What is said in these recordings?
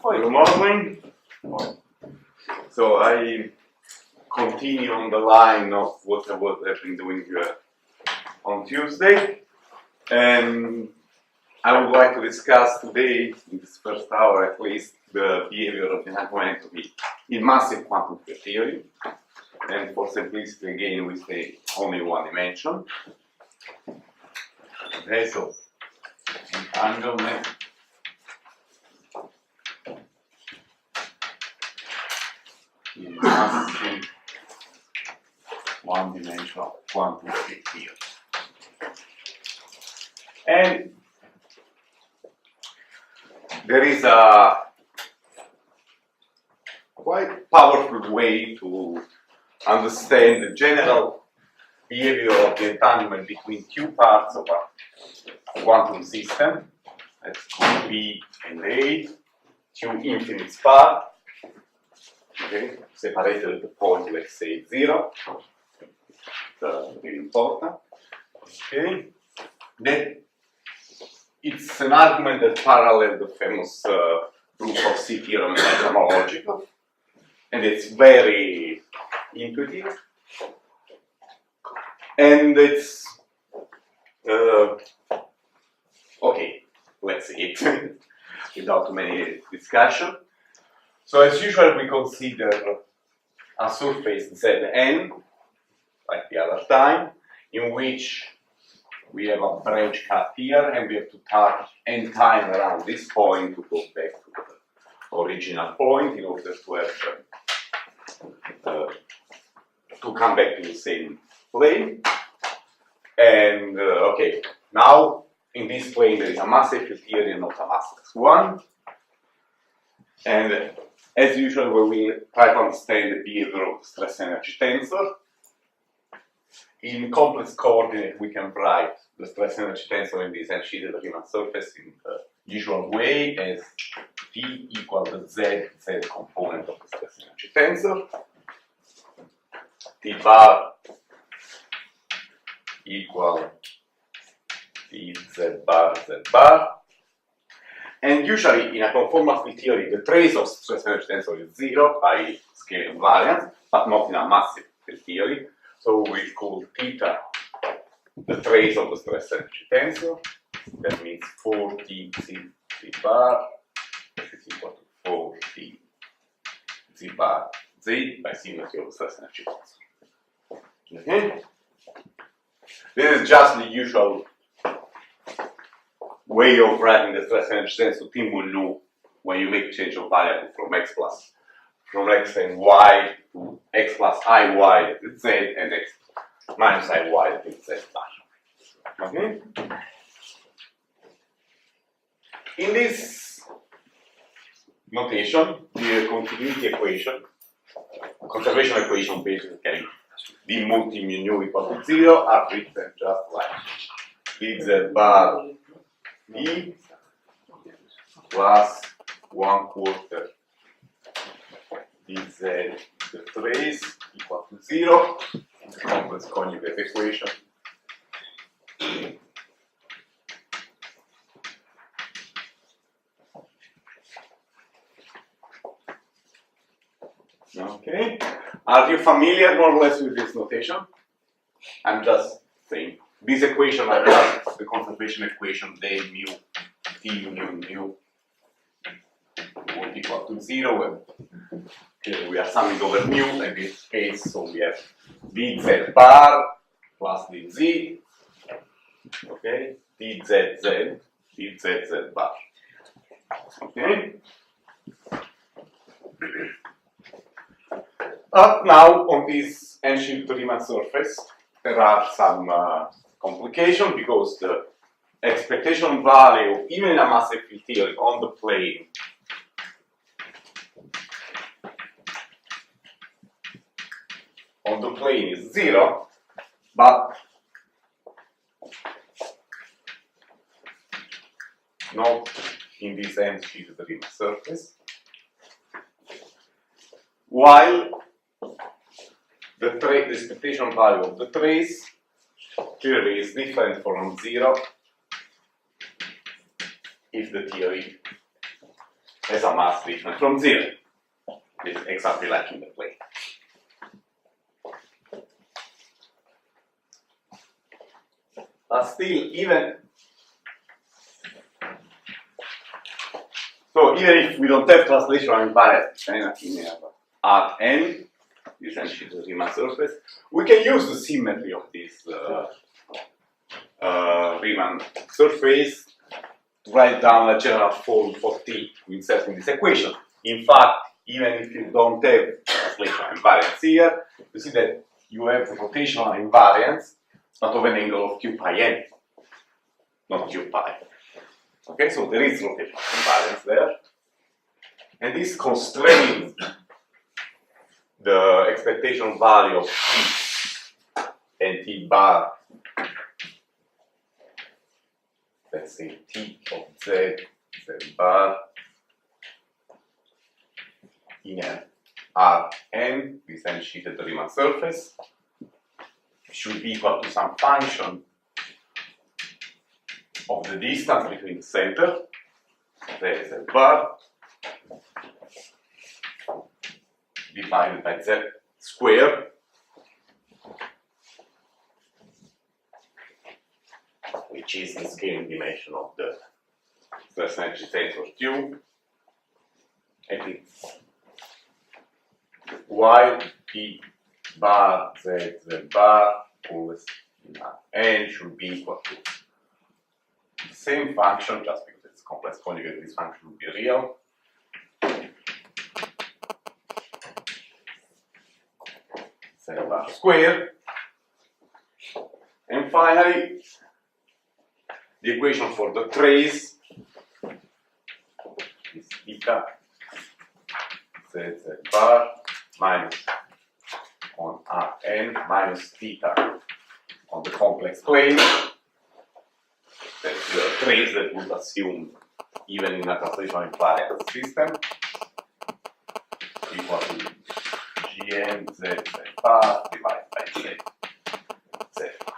Good morning. So I continue on the line of what I have been doing on Tuesday, and I would like to discuss today, in this first hour at least, the behavior of the argument in massive quantum field theory. And for simplicity, again, we say only one dimension. Okay, so entanglement in massive one-dimensional quantum field theory. And there is a quite powerful way to understand the general behavior of the entanglement between two parts of a quantum system. That's called B and A, two infinite spars, okay, separated at the point, let's say, 0. Very important. Okay. Then it's an argument that parallels the famous proof of C theorem in cosmological, and it's very intuitive, and it's okay. Let's see it without too many discussion. So as usual, we consider a surface Zn, like the other time, in which we have a branch cut here, and we have to touch n time around this point to go back to the original point in order to have to come back to the same plane. And okay, now in this plane there is a massive field theory and not a massless one. And as usual, we will try to understand the behavior of the stress energy tensor. In complex coordinate, we can write the stress energy tensor in this n-shaded Riemann surface in the usual way as T equal the Z component of the stress energy tensor. T bar equal T Z bar. And usually in a conformal field theory, the trace of stress energy tensor is 0 by scale invariance, but not in a massive field theory. So we call theta the trace of the stress energy tensor. That means 4T Z bar is equal to 4T Z bar Z by symmetry of the stress energy tensor. Okay? This is just the usual way of writing the stress energy tensor. Tim will know when you make change of variable from x and y to x plus iy with z and x minus iy with z bar. Okay? In this notation, the continuity equation, conservation equation basically, d multi mu nu equal to 0 are written just like dz bar d plus 1/4 dz the trace equal to 0, the complex conjugate equation. Okay, are you familiar more or less with this notation? I'm just saying this equation are just the conservation equation del mu t mu would equal to 0, and we are summing over mu in this case, so we have dz bar plus dz, okay, dz bar, okay. Now on this n-shaped Riemann surface, there are some complication because the expectation value, even in a massive field theory, on the plane is 0, but not in this end-sheeted Riemann surface, while the expectation value of the trace clearly is different from 0 if the theory has a mass different from 0. It's exactly like in the plane. But still, even if we don't have translational invariance at n, essentially the Riemann surface, we can use the symmetry of this Riemann surface to write down a general form for T to insert in this equation. In fact, even if you don't have translational invariance here, you see that you have the rotational invariance, but of an angle of q pi n, not q pi. Okay, so there is rotational invariance there, and this constrains the expectation value of T and T bar, let's say T of Z, Z bar, in an Rn, this n-sheeted Riemann surface, should be equal to some function of the distance between the center, Z bar, divided by Z square, which is the scaling dimension of the stress energy tensor Q, and it's while P bar Z bar always n should be equal to the same function, just because it's complex conjugate, this function will be real. Z bar square. And finally, the equation for the trace is theta Z bar minus on Rn minus theta on the complex plane. That's the trace that would assume even in a translational invariant system equal to Gn Z bar divided by Z bar.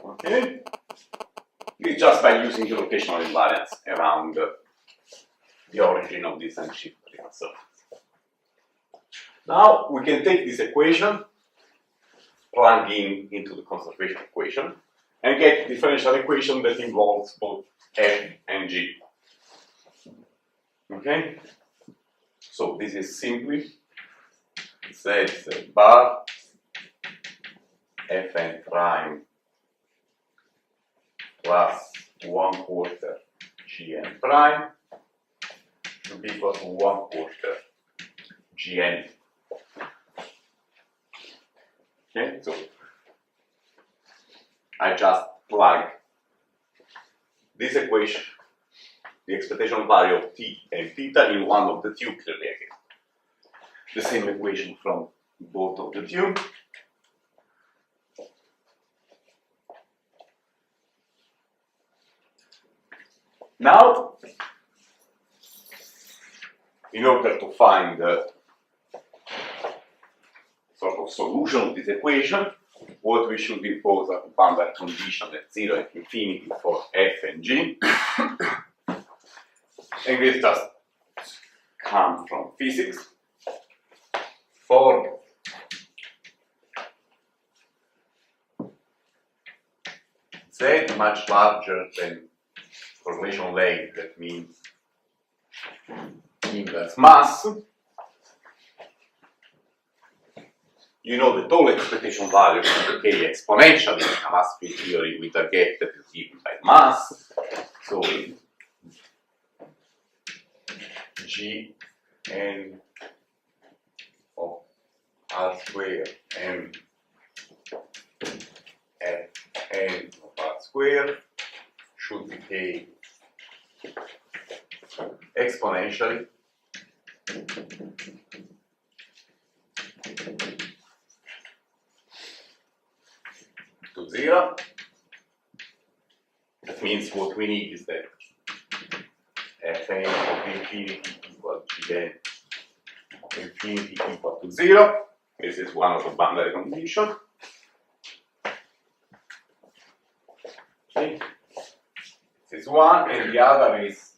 Okay? It's just by using the rotational invariance around the origin of this n-sheet Riemann surface. Now we can take this equation, plug in into the conservation equation, and get a differential equation that involves both f and g. Okay? So this is simply Z bar fn prime plus 1/4 gn prime should be equal to 1/4 gn. Okay, so I just plug this equation, the expectation value of T and theta, in one of the two. Clearly I get the same equation from both of the two. Now, in order to find the sort of solution of this equation, what we should impose a boundary condition at 0 and infinity for f and g. And this just comes from physics. For Z much larger than correlation length, that means inverse mass, you know that all expectation values decay exponentially in a mass field theory with a gap that is given by mass. So G n of R square n Fn of r squared should decay exponentially to 0. That means what we need is that Fn of infinity equal Gn of infinity equal to 0. This is one of the boundary conditions. Okay. This is one, and the other is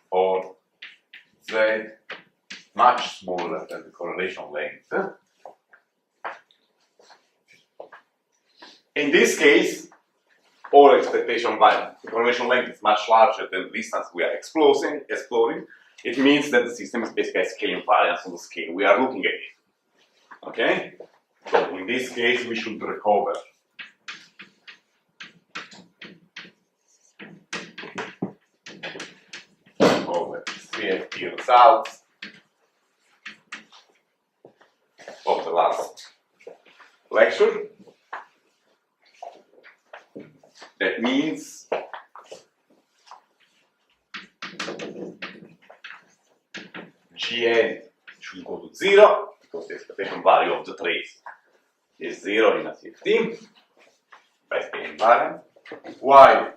for Z much smaller than the correlation length. In this case, all expectation value, the correlation length is much larger than the distance we are exploring. It means that the system is basically a scale invariance on the scale we are looking at. Okay? So in this case, we should recover CFT results of the last lecture. That means Gn should go to 0 because the expectation value of the trace is 0 in a CFT by scale invariant, while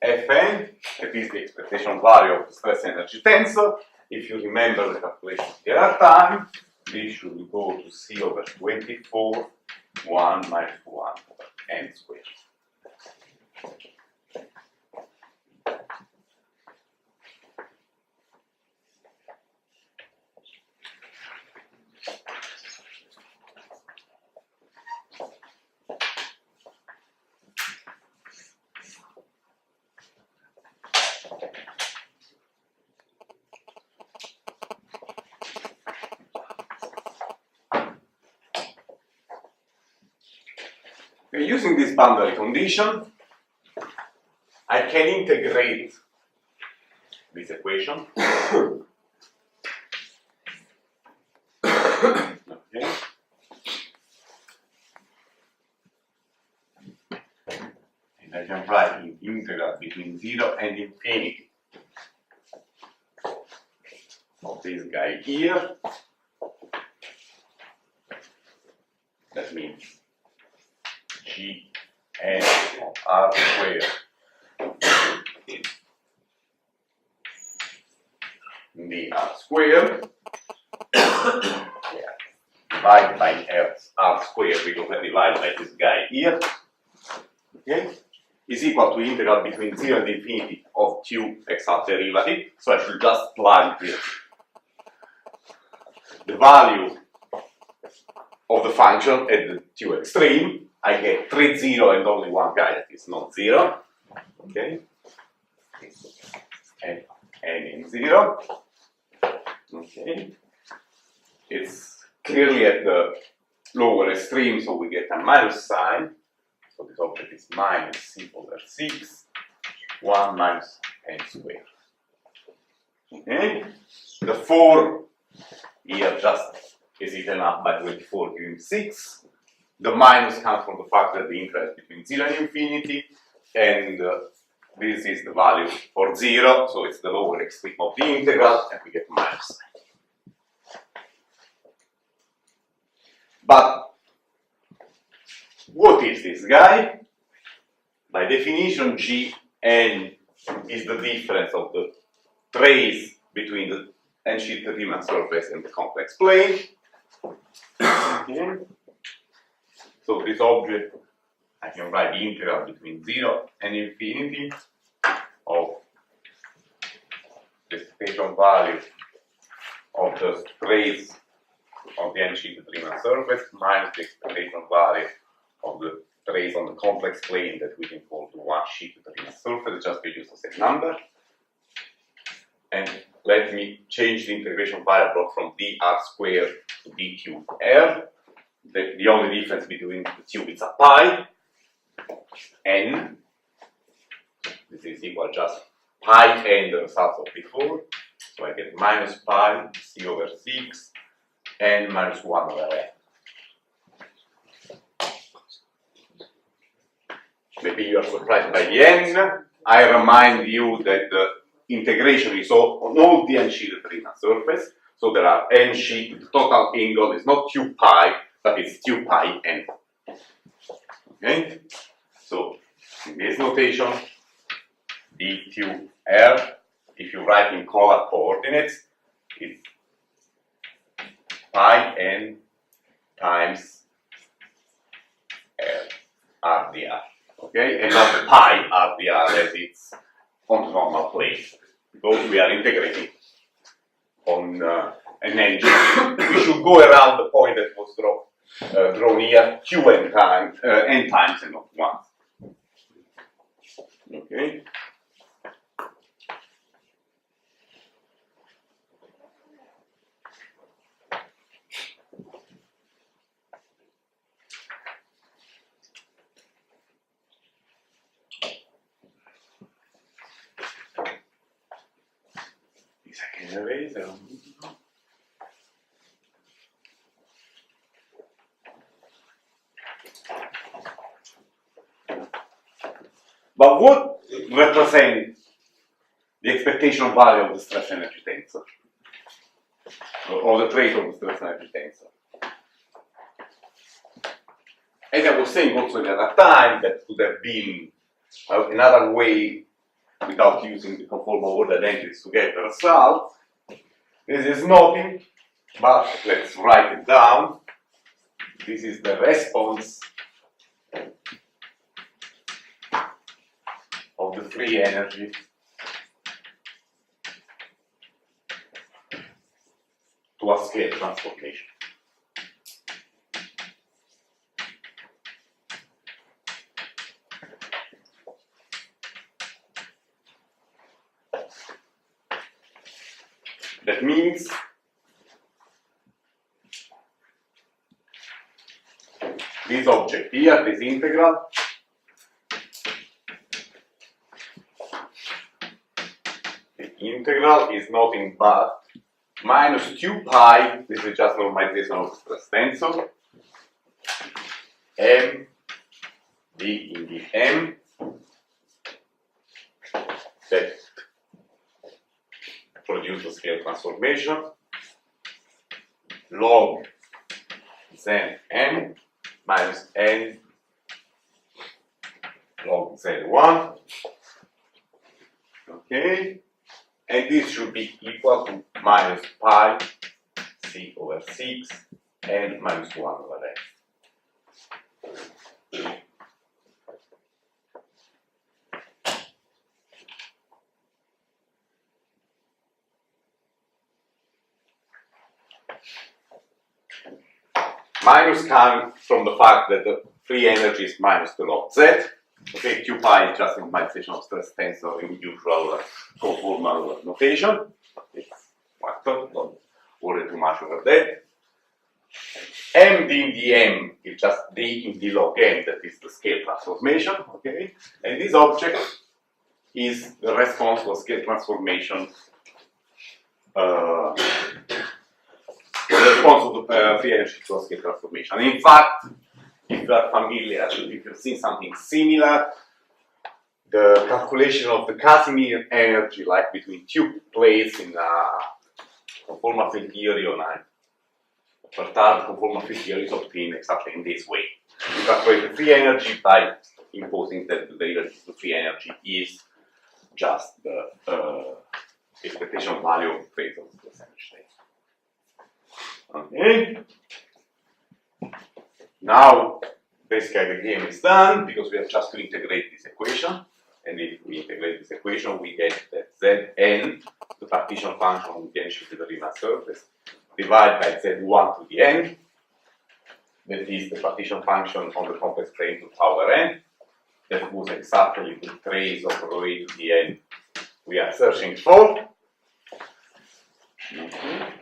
Fn, that is the expectation value of the stress energy tensor. If you remember the calculation here at time, this should go to C over 24, 1 minus 1 over n squared. Using this boundary condition, I can integrate this equation. Okay. And I can write the integral between 0 and infinity of this guy here. That means Gn of r squared dr squared divided by r squared, because I divide by this guy here, okay, is equal to integral between 0 and infinity of 2x half derivative. So I should just plug here the value of the function at the 2 extreme. I get 3 0 and only one guy that is not 0. Okay? And n in 0. Okay? It's clearly at the lower extreme, so we get a minus sign. So this object is minus c over 6, 1 minus n squared. Okay? The 4 here just is eaten up by 24 giving 6. The minus comes from the fact that the integral is between 0 and infinity, and this is the value for 0, so it's the lower extreme of the integral, and we get minus sign. But what is this guy? By definition, Gn is the difference of the trace between the n-sheet Riemann surface and the complex plane. Okay. So this object, I can write the integral between 0 and infinity of the expectation value of the trace of the n-sheet Riemann surface minus the expectation value of the trace on the complex plane that we can call the one-sheet Riemann surface, just to use the same number. And let me change the integration variable from dr squared to d cubed r. The only difference between the two is a pi, n. This is equal just pi n the result of before. So I get minus pi c over 6 n minus 1 over n. maybe you are surprised by the n. I remind you that the integration is on all the n-sheet Riemann surface. So there are n sheet, the total angle is not 2 pi, but it's 2 pi n. Okay? So in this notation, d2r, if you write in color coordinates, it's pi n times r dr. Okay? And not pi r dr as it's on the normal plane, because we are integrating on an engine. We should go around the point that was drawn here n times and not once. Okay. This I can erase. But what represents the expectation value of the stress energy tensor? Or the trait of the stress energy tensor? As I was saying also the other time, that could have been another way without using the conformal order identities to get the result. This is nothing, but let's write it down. This is the response of the free energy to a scale transformation. That means this object here, this integral, the integral is nothing but minus 2 pi, this is just normalization of the stress tensor, m d in the m, that produce a scale transformation, log Zn n minus n log Z1. Okay, and this should be equal to minus pi c over 6 n minus 1 over n. Minus comes from the fact that the free energy is minus the log z. Okay, 2 pi is just a normalization of stress tensor in usual conformal notation. It's factor, don't worry too much over that. M d in the m is just d in the log n, that is the scale transformation. Okay, and this object is the response to a scale transformation. The response of the free energy to a scale transformation. In fact, if you are familiar, if you've seen something similar, the calculation of the Casimir energy, like between two plates in a conformal field theory or a perturbed conformal field theory, is obtained exactly in this way. You calculate the free energy by imposing that the derivative of the free energy is just the expectation value of the phase of the energy state. Okay. Now, basically the game is done because we have just to integrate this equation. And if we integrate this equation, we get that Zn, the partition function of the n-sheet to the Riemann surface, divided by Z1 to the n. That is the partition function on the complex plane to power n. That was exactly the trace of rho a to the n we are searching for. Okay.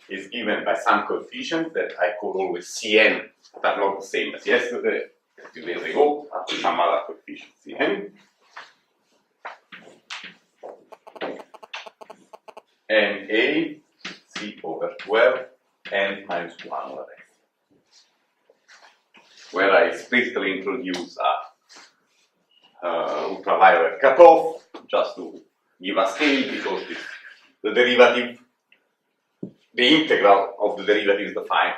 Is given by some coefficient that I call always Cn, that are not the same as yesterday, 2 days ago, at some other coefficient Cn. And A, C over 12, n minus 1 over n. where I explicitly introduce a ultraviolet cutoff just to give a scale, because the derivative, the integral of the derivative is defined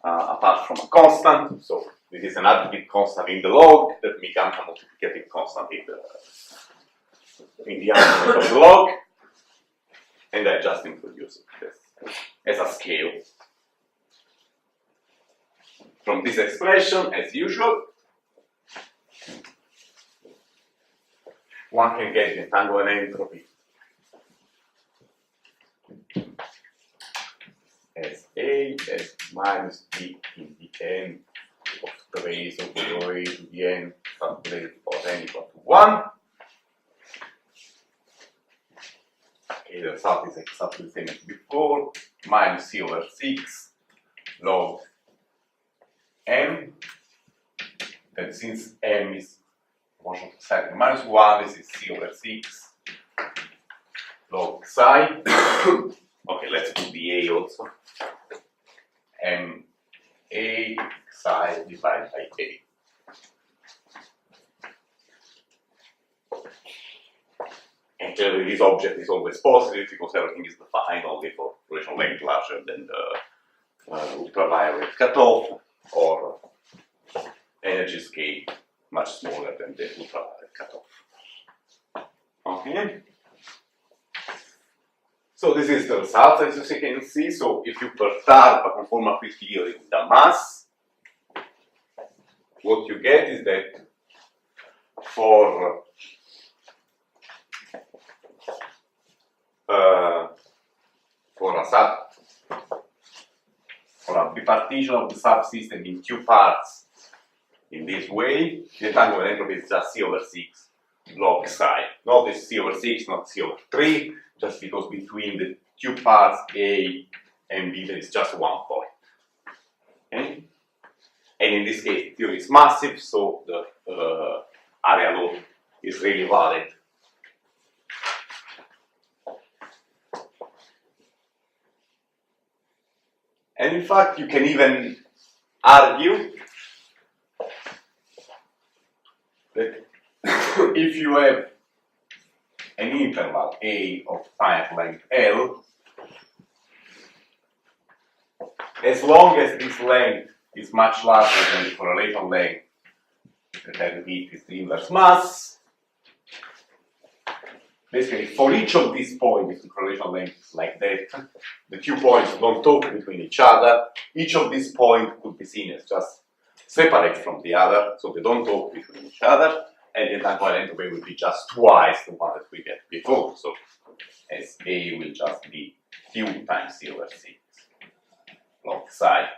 apart from a constant. So this is an additive constant in the log that becomes a multiplicative constant in the argument of the log, and I just introduce it as a scale. From this expression, as usual, one can get the entanglement entropy as A as minus B in the n of trace of rho A to the n subplane for n equal to 1. Okay, the result is exactly the same as before, minus C over 6 log m. And since m is proportional to psi minus 1, this is C over 6 log psi. Okay, let's put the A also. M A psi divided by A. And clearly this object is always positive because everything is defined only for relation length larger than the ultraviolet cutoff, or energy scale much smaller than the ultraviolet cutoff. Okay. So this is the result, as you can see. So if you perturb a conformal field theory with a mass, what you get is that for a bipartition of the subsystem in two parts in this way, the entanglement entropy is just C over 6 log psi. Notice C over 6, not C over 3, just because between the two parts A and B there is just one point. Okay? And in this case, the theory is massive, so the area law is really valid. And in fact, you can even argue that if you have an interval A of finite length L, as long as this length is much larger than the correlation length, that I repeat is the inverse mass, basically for each of these points, if the correlation length is like that, the two points don't talk between each other. Each of these points could be seen as just separate from the other, so they don't talk between each other, and the entanglement entropy will be just twice the one that we get before. So as A will just be Q times C over 6 log psi.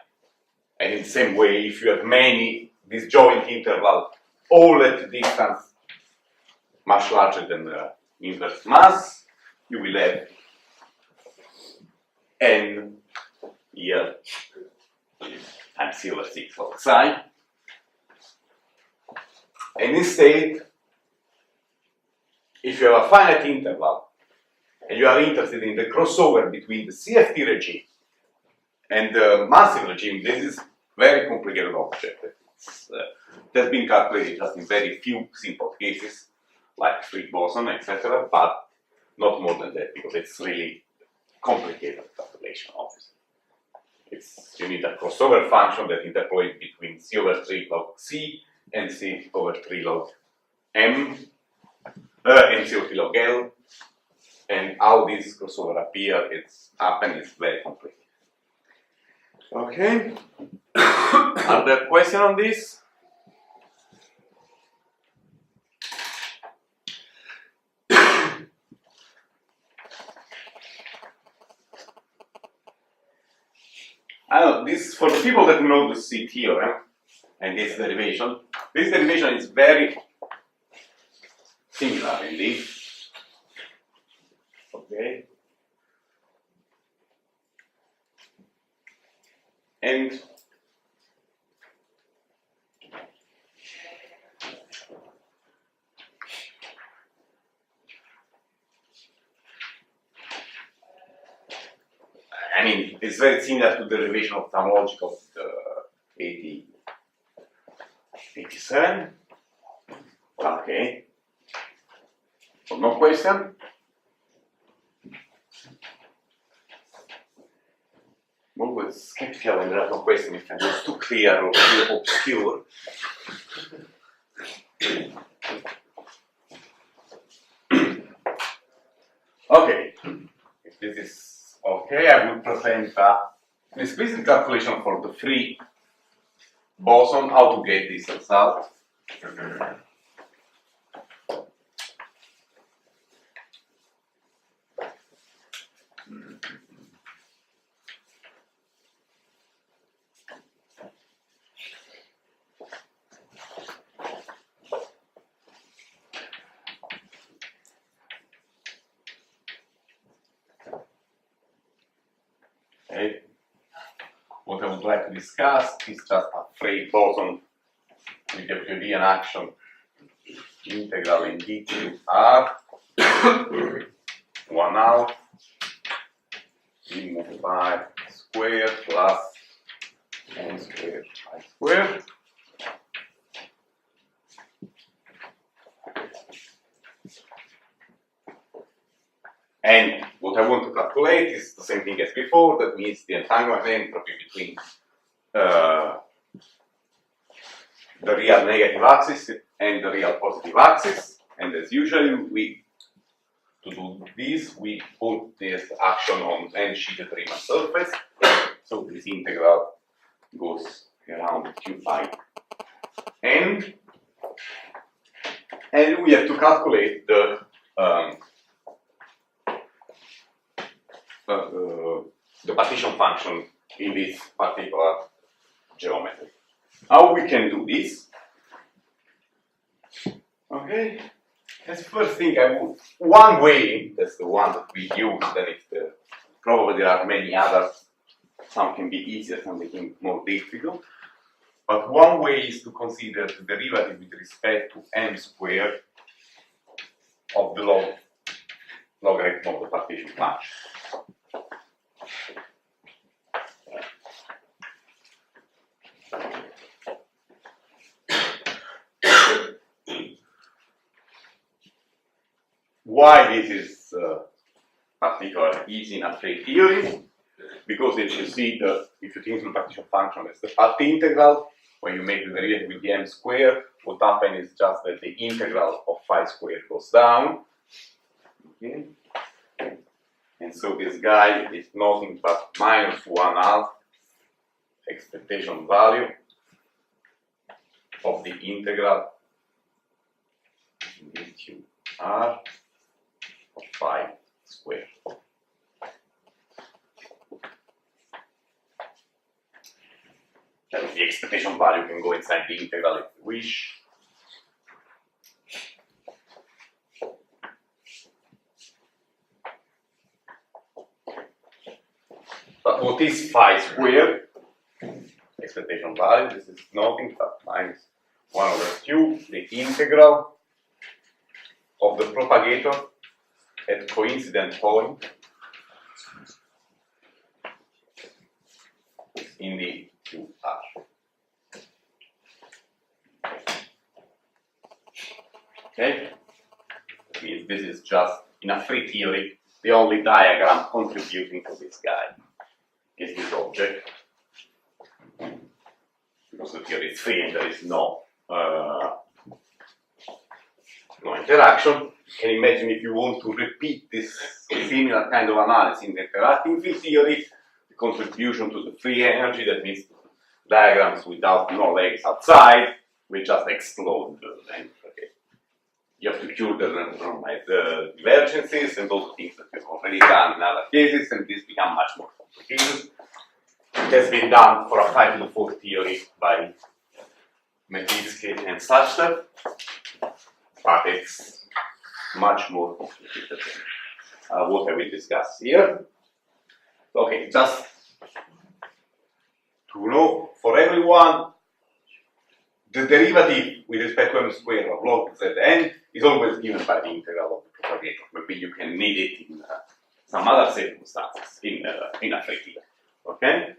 And in the same way, if you have many disjoint intervals, all at distance much larger than the inverse mass, you will have n here times C over 6 log psi. And instead, if you have a finite interval and you are interested in the crossover between the CFT regime and the massive regime, this is very complicated object. It has been calculated just in very few simple cases, like Frick boson, etc., but not more than that, because it's really complicated calculation, obviously. You need a crossover function that interpolates between C over 3 log C and C over 3 log M, and C over 3 log L, and how this crossover happens is very complicated. Okay. Are there questions on this? I know this, for the people that know the C theorem and this derivation is very similar indeed. Okay. And I mean, it's very similar to the derivation of the homological 80 87. Okay. So no question? I'm always skeptical when there are no questions if it was too clear or too obscure. Okay, if this is okay, I will present an explicit calculation for the free boson, how to get this result. Okay. What I would like to discuss is just a free boson with the Euclidean action integral in d to r 1/2 d multiplied square plus n square I square. And what I want to calculate is the same thing as before, that means the entanglement entropy between the real negative axis and the real positive axis. And as usual, to do this, we put this action on n-sheeted Riemann surface. So this integral goes around q pi n. And we have to calculate the partition function in this particular geometry. How we can do this? Okay, as first thing one way, that's the one that we use, then probably there are many others, some can be easier, some can be more difficult, but one way is to consider the derivative with respect to m squared of the logarithm of the partition function. Why this is particularly easy in a free theory? Because if you think of the partition function as the path integral, when you make the derivative with the m squared, what happens is just that the integral of phi squared goes down. Okay. And so this guy is nothing but minus 1/2 expectation value of the integral q r of phi squared. The expectation value can go inside the integral if you wish. But what is phi squared? Expectation value, this is nothing but minus 1/q, the integral of the propagator at coincident point in the QR. Okay? That means this is just, in a free theory, the only diagram contributing to this guy is this object. Because the theory is free and there is no interaction. You can imagine if you want to repeat this similar kind of analysis in the interacting field theory, the contribution to the free energy, that means diagrams without no legs outside, will just explode. And, okay, you have to cure the divergences and all the things that you've already done in other cases, and this becomes much more complicated. It has been done for a 5 to the 4 theory by Metitsky and such stuff, but it's much more complicated than what I will discuss here. Okay, just to know for everyone, the derivative with respect to m squared of log zn is always given by the integral of the propagator. Maybe you can need it in some other circumstances in a free theory. Okay?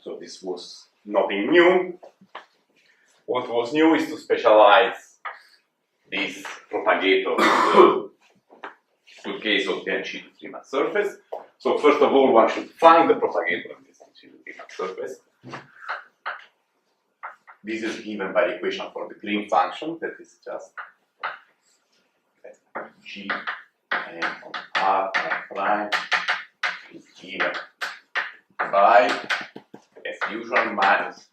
So this was nothing new. what was new is to specialize this propagator to the case of the unshielded Riemann surface. So first of all, one should find the propagator of this unshielded Riemann surface. This is given by the equation for the Green function, that is just G and of R prime is given by, as usual, minus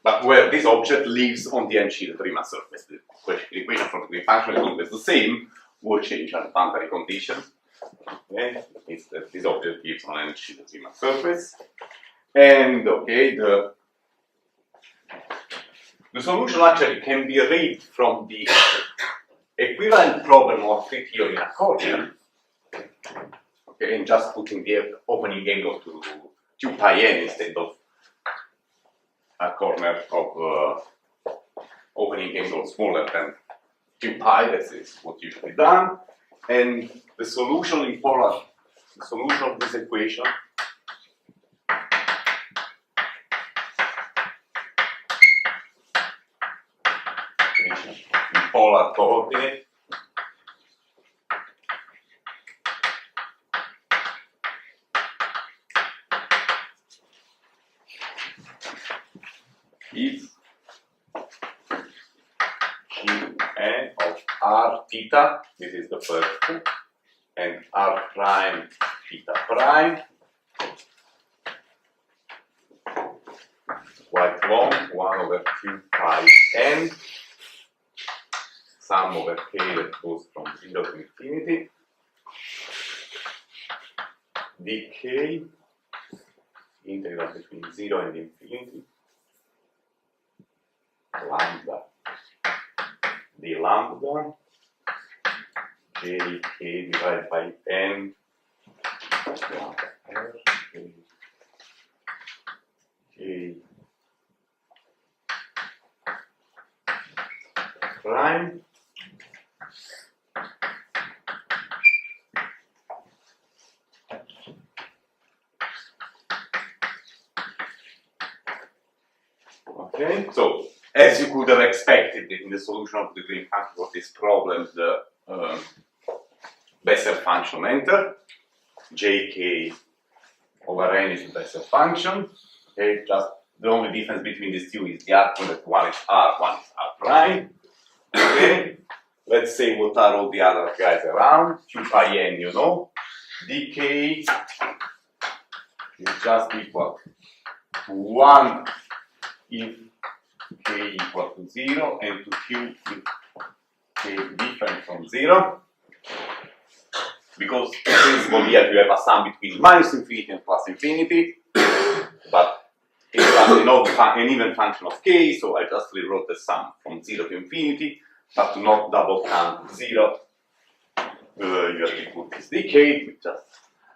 but where this object lives on the unshielded Riemann surface. The equation for the Green function is always the same, will change under boundary conditions. Okay, that means that this object lives on an unshielded Riemann surface. And okay, the solution actually can be read from the equivalent problem of free theory in accordion. Okay, and just putting the opening angle to 2 pi n instead of a corner of opening angle smaller than 2 pi, that is what's usually done. And the solution in polar, the solution of this equation in polar coordinate is Gn of r theta, this is the first, and r prime theta prime, quite long, 1 over 2 pi n, sum over k that goes from 0 to infinity, dk, integral between 0 and infinity, lambda d lambda j k divided by n lambda r j prime okay, so as you could have expected in the solution of the Green function of this problem, the Bessel function enter. Jk over n is the Bessel function. Okay, just the only difference between these two is the argument, one is r, one is r prime. Okay, let's say what are all the other guys around. 2 pi n, you know. Dk is just equal to 1 if k equal to 0 and to q if k different from 0. Because in principle here you have a sum between minus infinity and plus infinity, but it's an even function of k, so I just rewrote the sum from 0 to infinity, but to not double count 0, you have to put this dk with just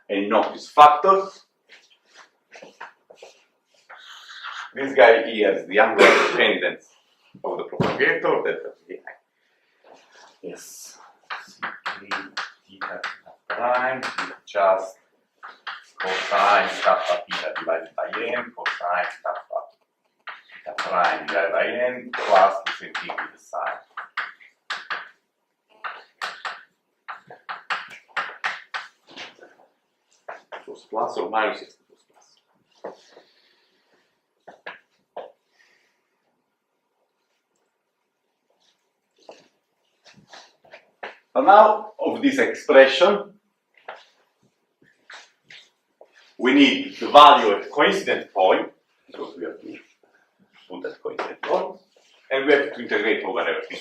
a innocuous factor. This guy here is the angular dependence of the propagator. That yes, theta prime is just cosine kappa theta divided by n, cosine kappa theta prime divided by n, plus the same thing with the sine. It was plus or minus, it was plus. And now, of this expression, we need the value at coincident point, because we have to put that coincident point, and we have to integrate over everything.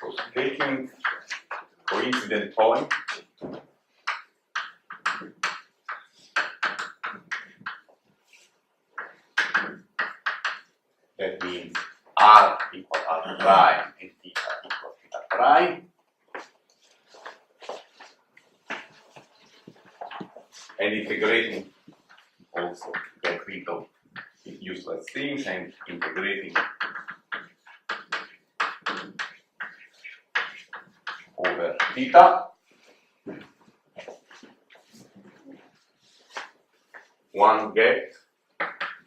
So taking coincident point, r equal r prime and theta equal theta prime. And integrating also get rid of useless things and integrating over theta. One get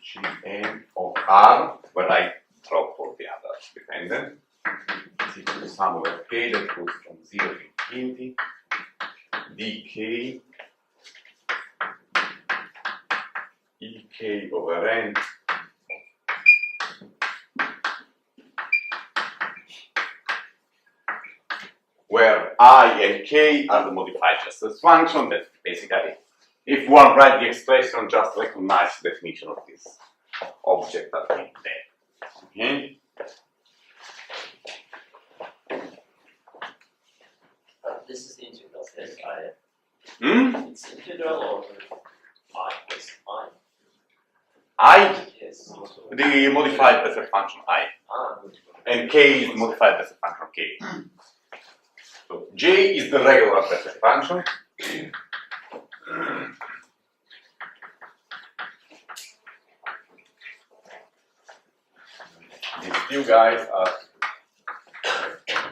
Gn of r, where I drop all the other dependent, is equal to sum over k that goes from 0 to infinity, dk ek over n where I and k are the modified justice function. That basically, if one write the expression, just recognize the definition of this object that we there. Okay? This is the integral, yes, I. Hmm? It's integral or I, yes, I. I, Yes. the modified Bessel function I, and k is modified Bessel function k. So j is the regular Bessel function. These two guys are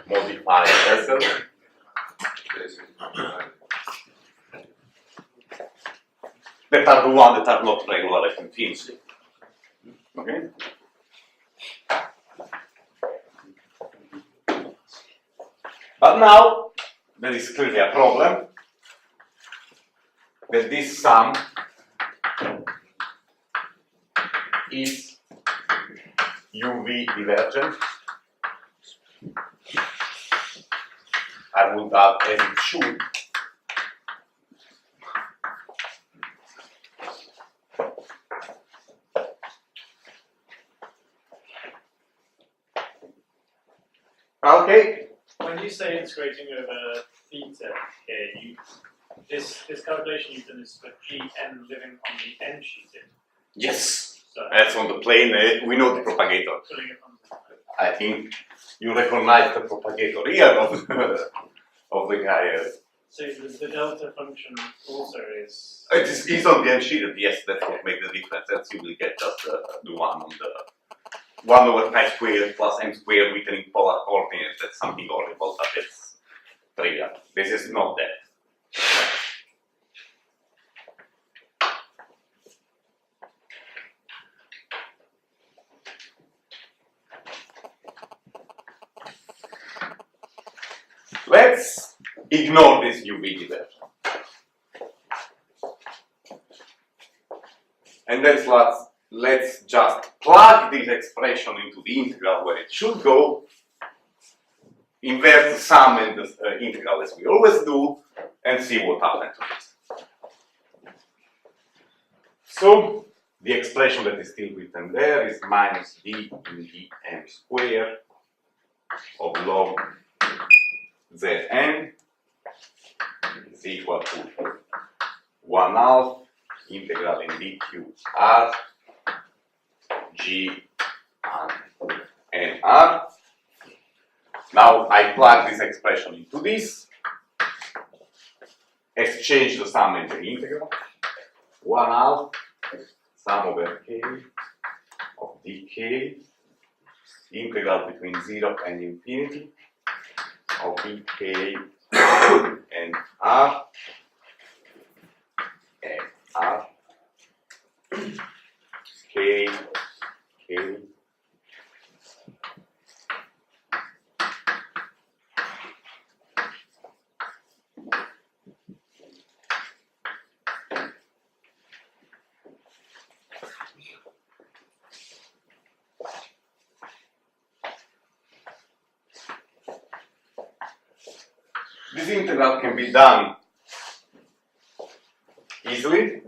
modified Bessel. That are the ones that are not regular at infinity. Okay? But now there is clearly a problem that this sum is UV divergent. I would add as it should. Okay. When you say integrating over theta here, this calculation you've done is for Gn living on the n sheet. Yes. So That's on the plane. We know the propagator. putting it on the I think you recognize the propagator here of the guy. So the delta function also is. It is on the n sheet. Yes, that's what makes the difference. That's you will get just the one on the 1 over pi squared plus m squared written in polar coordinates. That's something horrible, but it's trivial. This is not that. Let's ignore this UV diversion. And let's just plug this expression into the integral where it should go, invert the sum and the integral as we always do, and see what happens to this. So, the expression that is still written there is minus d in dm squared of log Zn is equal to 1/2 integral in dq r g and r. Now I plug this expression into this, exchange the sum and the integral. 1/2 sum over k of dk integral between 0 and infinity of dk and r k k This integral can be done easily.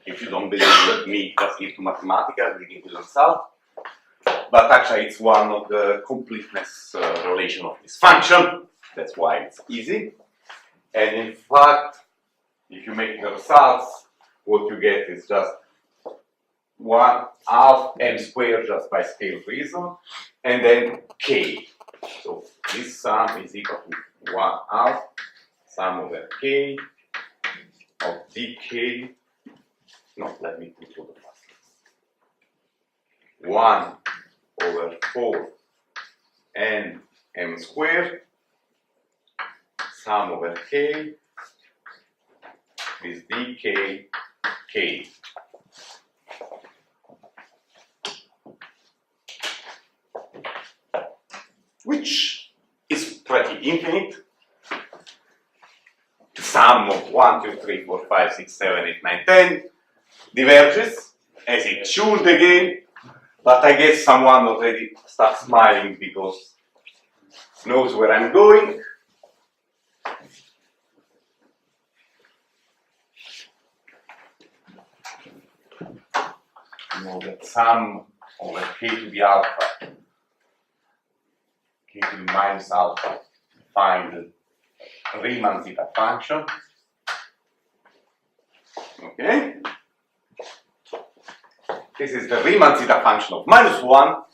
If you don't believe me, just give to Mathematica, read it yourself. But actually, it's one of the completeness relation of this function. That's why it's easy. And in fact, if you make the results, what you get is just 1/2 m squared just by scale reason, and then k. So this sum is equal to 1/2 sum over k of dk. No, let me put all the factors. 1/4 n m squared sum over k is dk k. Which is pretty infinite. The sum of 1, 2, 3, 4, 5, 6, 7, 8, 9, 10 diverges, as it should again, but I guess someone already starts smiling because knows where I'm going. You know that sum over k to the alpha, k to the minus alpha, find the Riemann zeta function. Okay? This is the Riemann zeta function of -1.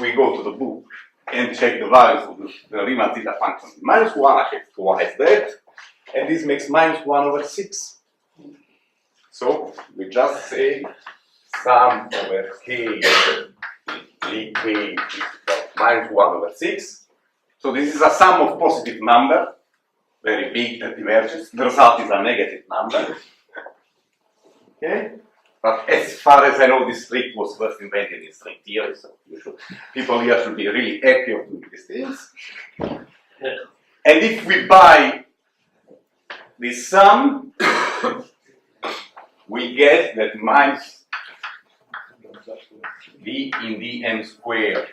We go to the book and check the values of the Riemann zeta function. -1, I have twice that, and this makes -1/6. So we just say sum over k dk is -1/6. So this is a sum of positive number, very big that diverges. The result is a negative number. Okay? But as far as I know, this trick was first invented in string theory, so people here should be really happy of doing these things. And if we buy this sum, we get that minus v in dm squared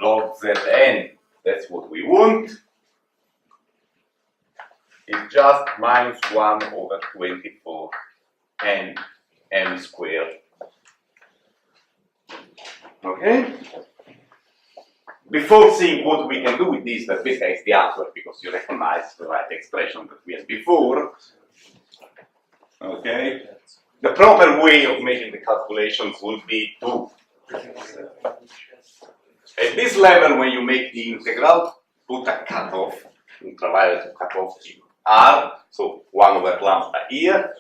log zn, that's what we want, is just -1/24 n m squared. Okay? Before seeing what we can do with this, that this is the answer because you recognize the right expression that we had before. Okay? The proper way of making the calculations would be to, at this level, when you make the integral, put a cutoff, ultraviolet cutoff r, so 1/lambda here.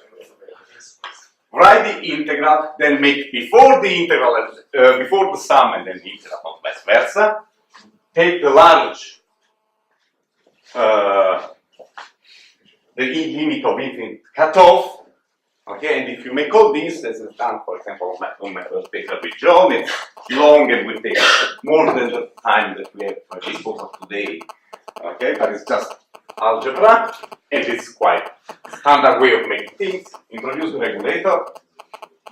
Write the integral, then make before the integral, before the sum, and then the integral, not vice versa. Take the large, the limit of infinite cutoff. Okay, and if you make all this, as is done, for example, on my first paper with John, it's long and will take more than the time that we have for disposal today. Okay, but it's just algebra, and it's quite standard way of making things. Introduce the regulator,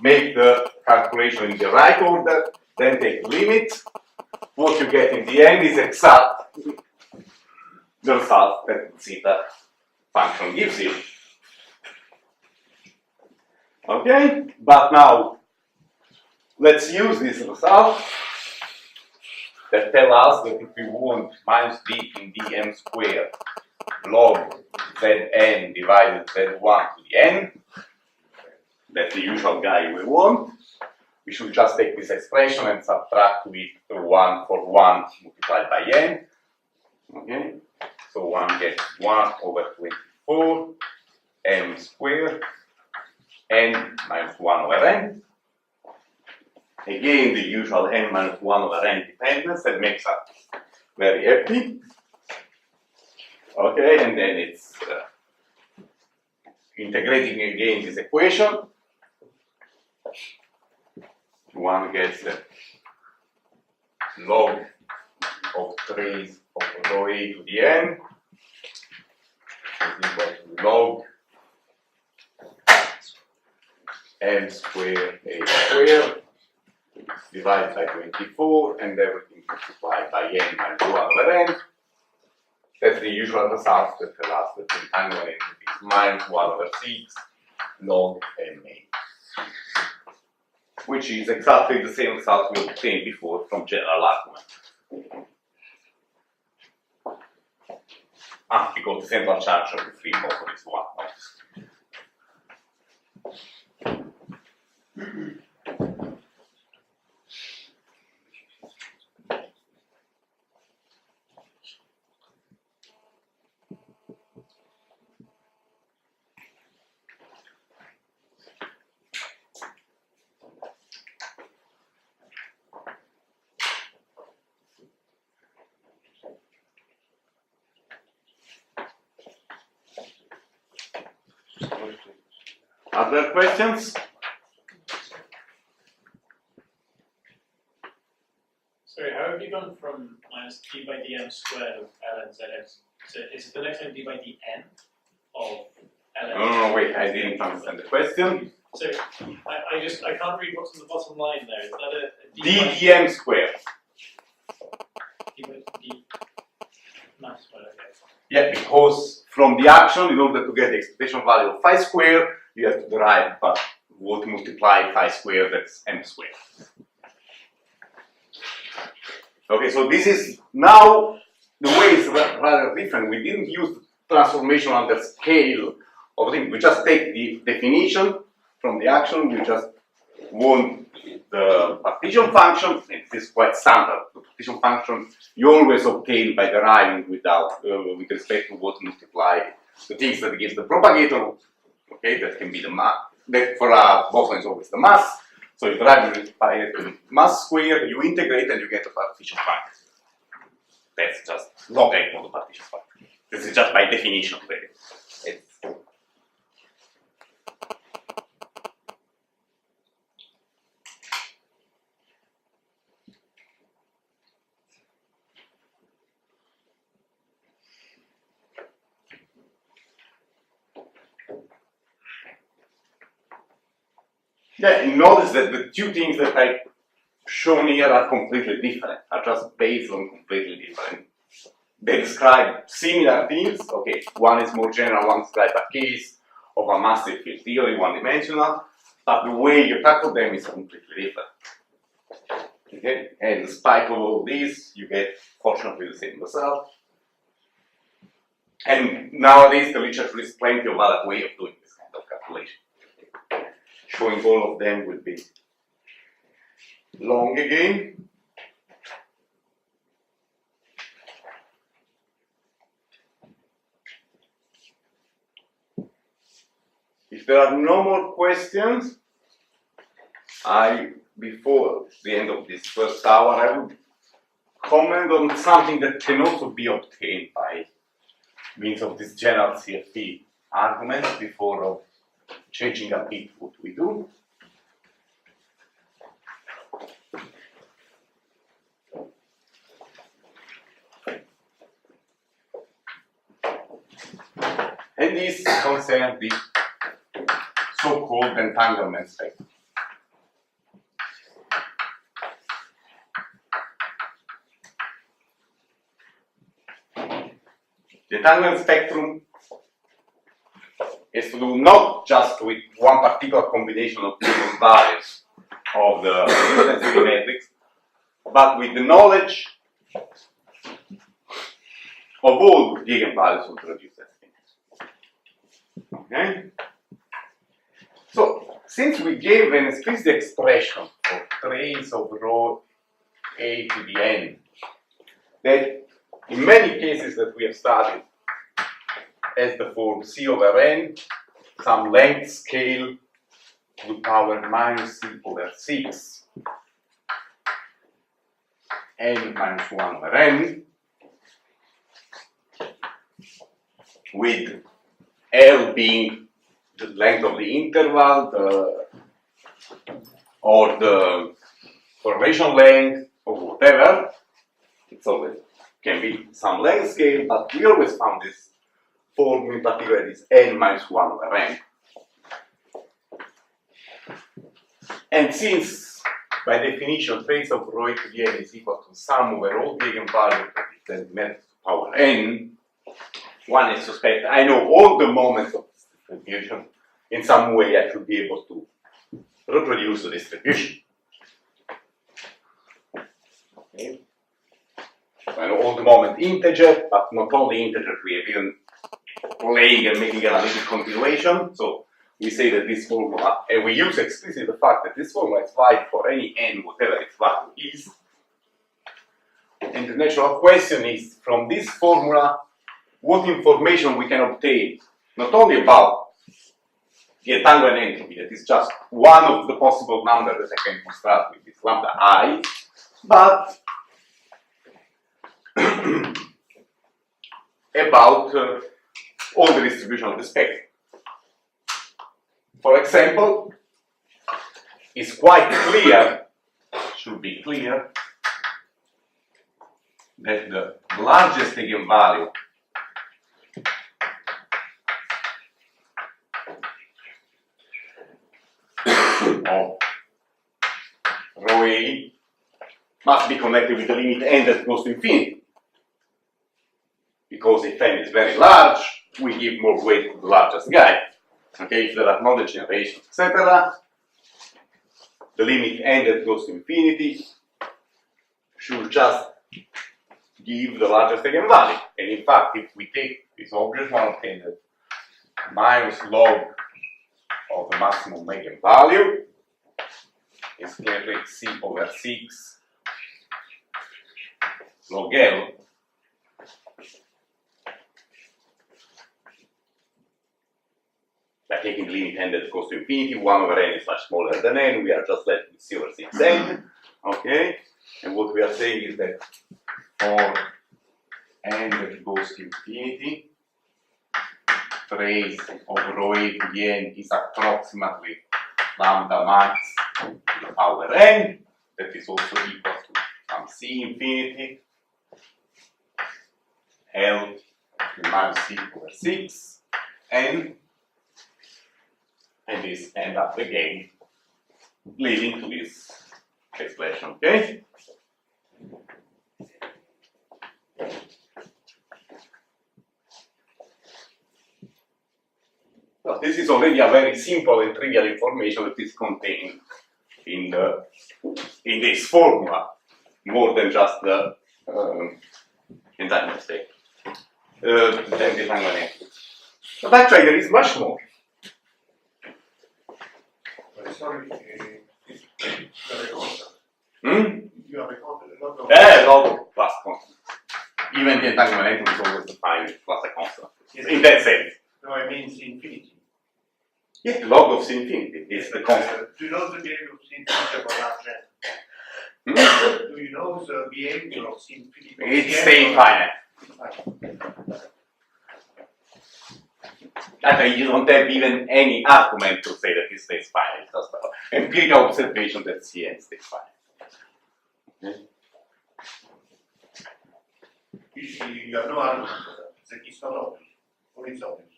make the calculation in the right order, then take the limit. What you get in the end is exact the result that zeta function gives you. Okay, but now let's use this result that tell us that if we want minus d in dm squared log zn divided z1 to the n, that's the usual guy we want, we should just take this expression and subtract with 1 for 1 multiplied by n. Okay, so one gets 1/24 m squared n minus 1/n. Again, the usual n minus 1/n dependence that makes us very happy. Okay, and then it's integrating again this equation. One gets the log of trace of rho a to the n is equal to log m squared a squared divided by 24 and everything multiplied by n minus 1/n. That's the usual result that tells us that the entanglement is -1/6 log ma, which is exactly the same result we obtained before from general argument. Because the central charge of the free motor is 1. Other questions? Sorry, how have you gone from minus d by dm squared of ln zx? So is it the next time d by dn of ln? No, wait, I didn't understand the question. So I can't read what's on the bottom line there. Is that a ddm squared. d by d mass squared? Okay. Yeah, because from the action, in order to get the expectation value of phi squared, you have to derive what multiply phi squared, that's m squared. Okay, so this is now the way is rather different. We didn't use transformation under scale of things. We just take the definition from the action. We just want the partition function. It is quite standard. The partition function you always obtain by deriving without with respect to what multiply the things that gives the propagator. Okay, that can be the mass. That for Boston is always the mass. So you derive by mass squared, you integrate and you get a partition function. That's just logarithm of the partition function. This is just by definition. Yeah, and notice that the two things that I've shown here are completely different, are just based on completely different. They describe similar things. Okay, one is more general, one describes a case of a massive field theory, one-dimensional, but the way you tackle them is completely different. Okay, and in spite of all this, you get fortunately the same result. And nowadays, the literature is plenty of other way of doing this kind of calculation. Showing all of them will be long again. If there are no more questions, before the end of this first hour, I would comment on something that can also be obtained by means of this general CFT argument before changing a bit what we do. And this concerns the so-called entanglement spectrum. The entanglement spectrum is to do not just with one particular combination of given values of the density matrix, but with the knowledge of all the eigenvalues of the reduced density matrix. Okay? So, since we gave an explicit expression for trace of rho a to the n, that in many cases that we have studied as the form C over n, some length scale to the power minus C over 6, n minus 1 over n, with L being the length of the interval, or the formation length, or whatever. It's always can be some length scale, but we always found this form in particular is n minus 1 over n. And since by definition trace of rho a to the n is equal to sum over all the eigenvalues of the matrix to power n, one is suspect I know all the moments of this distribution. In some way I should be able to reproduce the distribution. Okay. I know all the moment integer, but not only integer, we have even playing and making an analytic continuation. So we say that this formula, and we use explicitly the fact that this formula is valid for any n, whatever its value is. And the natural question is, from this formula, what information we can obtain, not only about the entanglement entropy, that is just one of the possible numbers that I can construct with this lambda I, but about all the distribution of the spectrum. For example, it's quite clear, should be clear, that the largest eigenvalue of rho A must be connected with the limit n that goes to infinity. Because if n is very large, we give more weight to the largest guy. Okay, if there are no degenerations, etc., the limit n that goes to infinity should just give the largest eigenvalue. And in fact, if we take this object one obtain the minus log of the maximum eigenvalue is clearly C over 6 log L. By taking the limit n that goes to infinity, 1 over n is much smaller than n, we are just left with C over 6n. Okay? And what we are saying is that for n that goes to infinity, trace of rho A to the n is approximately lambda max to the power n, that is also equal to some C infinity, L to minus C over 6, and this end up again leading to this expression, okay? So this is already a very simple and trivial information that is contained in this formula, more than just the entanglement state. But actually there is much more. Sorry, you have a constant, not Log plus constant. Even the entanglement is always defined plus a constant. In that sense. No, it means infinity. Yeah, log of C infinity is the constant. Do you know the behavior of C infinity about large n? Do you know the behavior of C infinity? It's staying finite. Actually, you don't have even any argument to say that it stays finite. It's just an empirical observation that Cn stays finite. Okay. You have no argument for that. It's not obvious. Or it's obvious.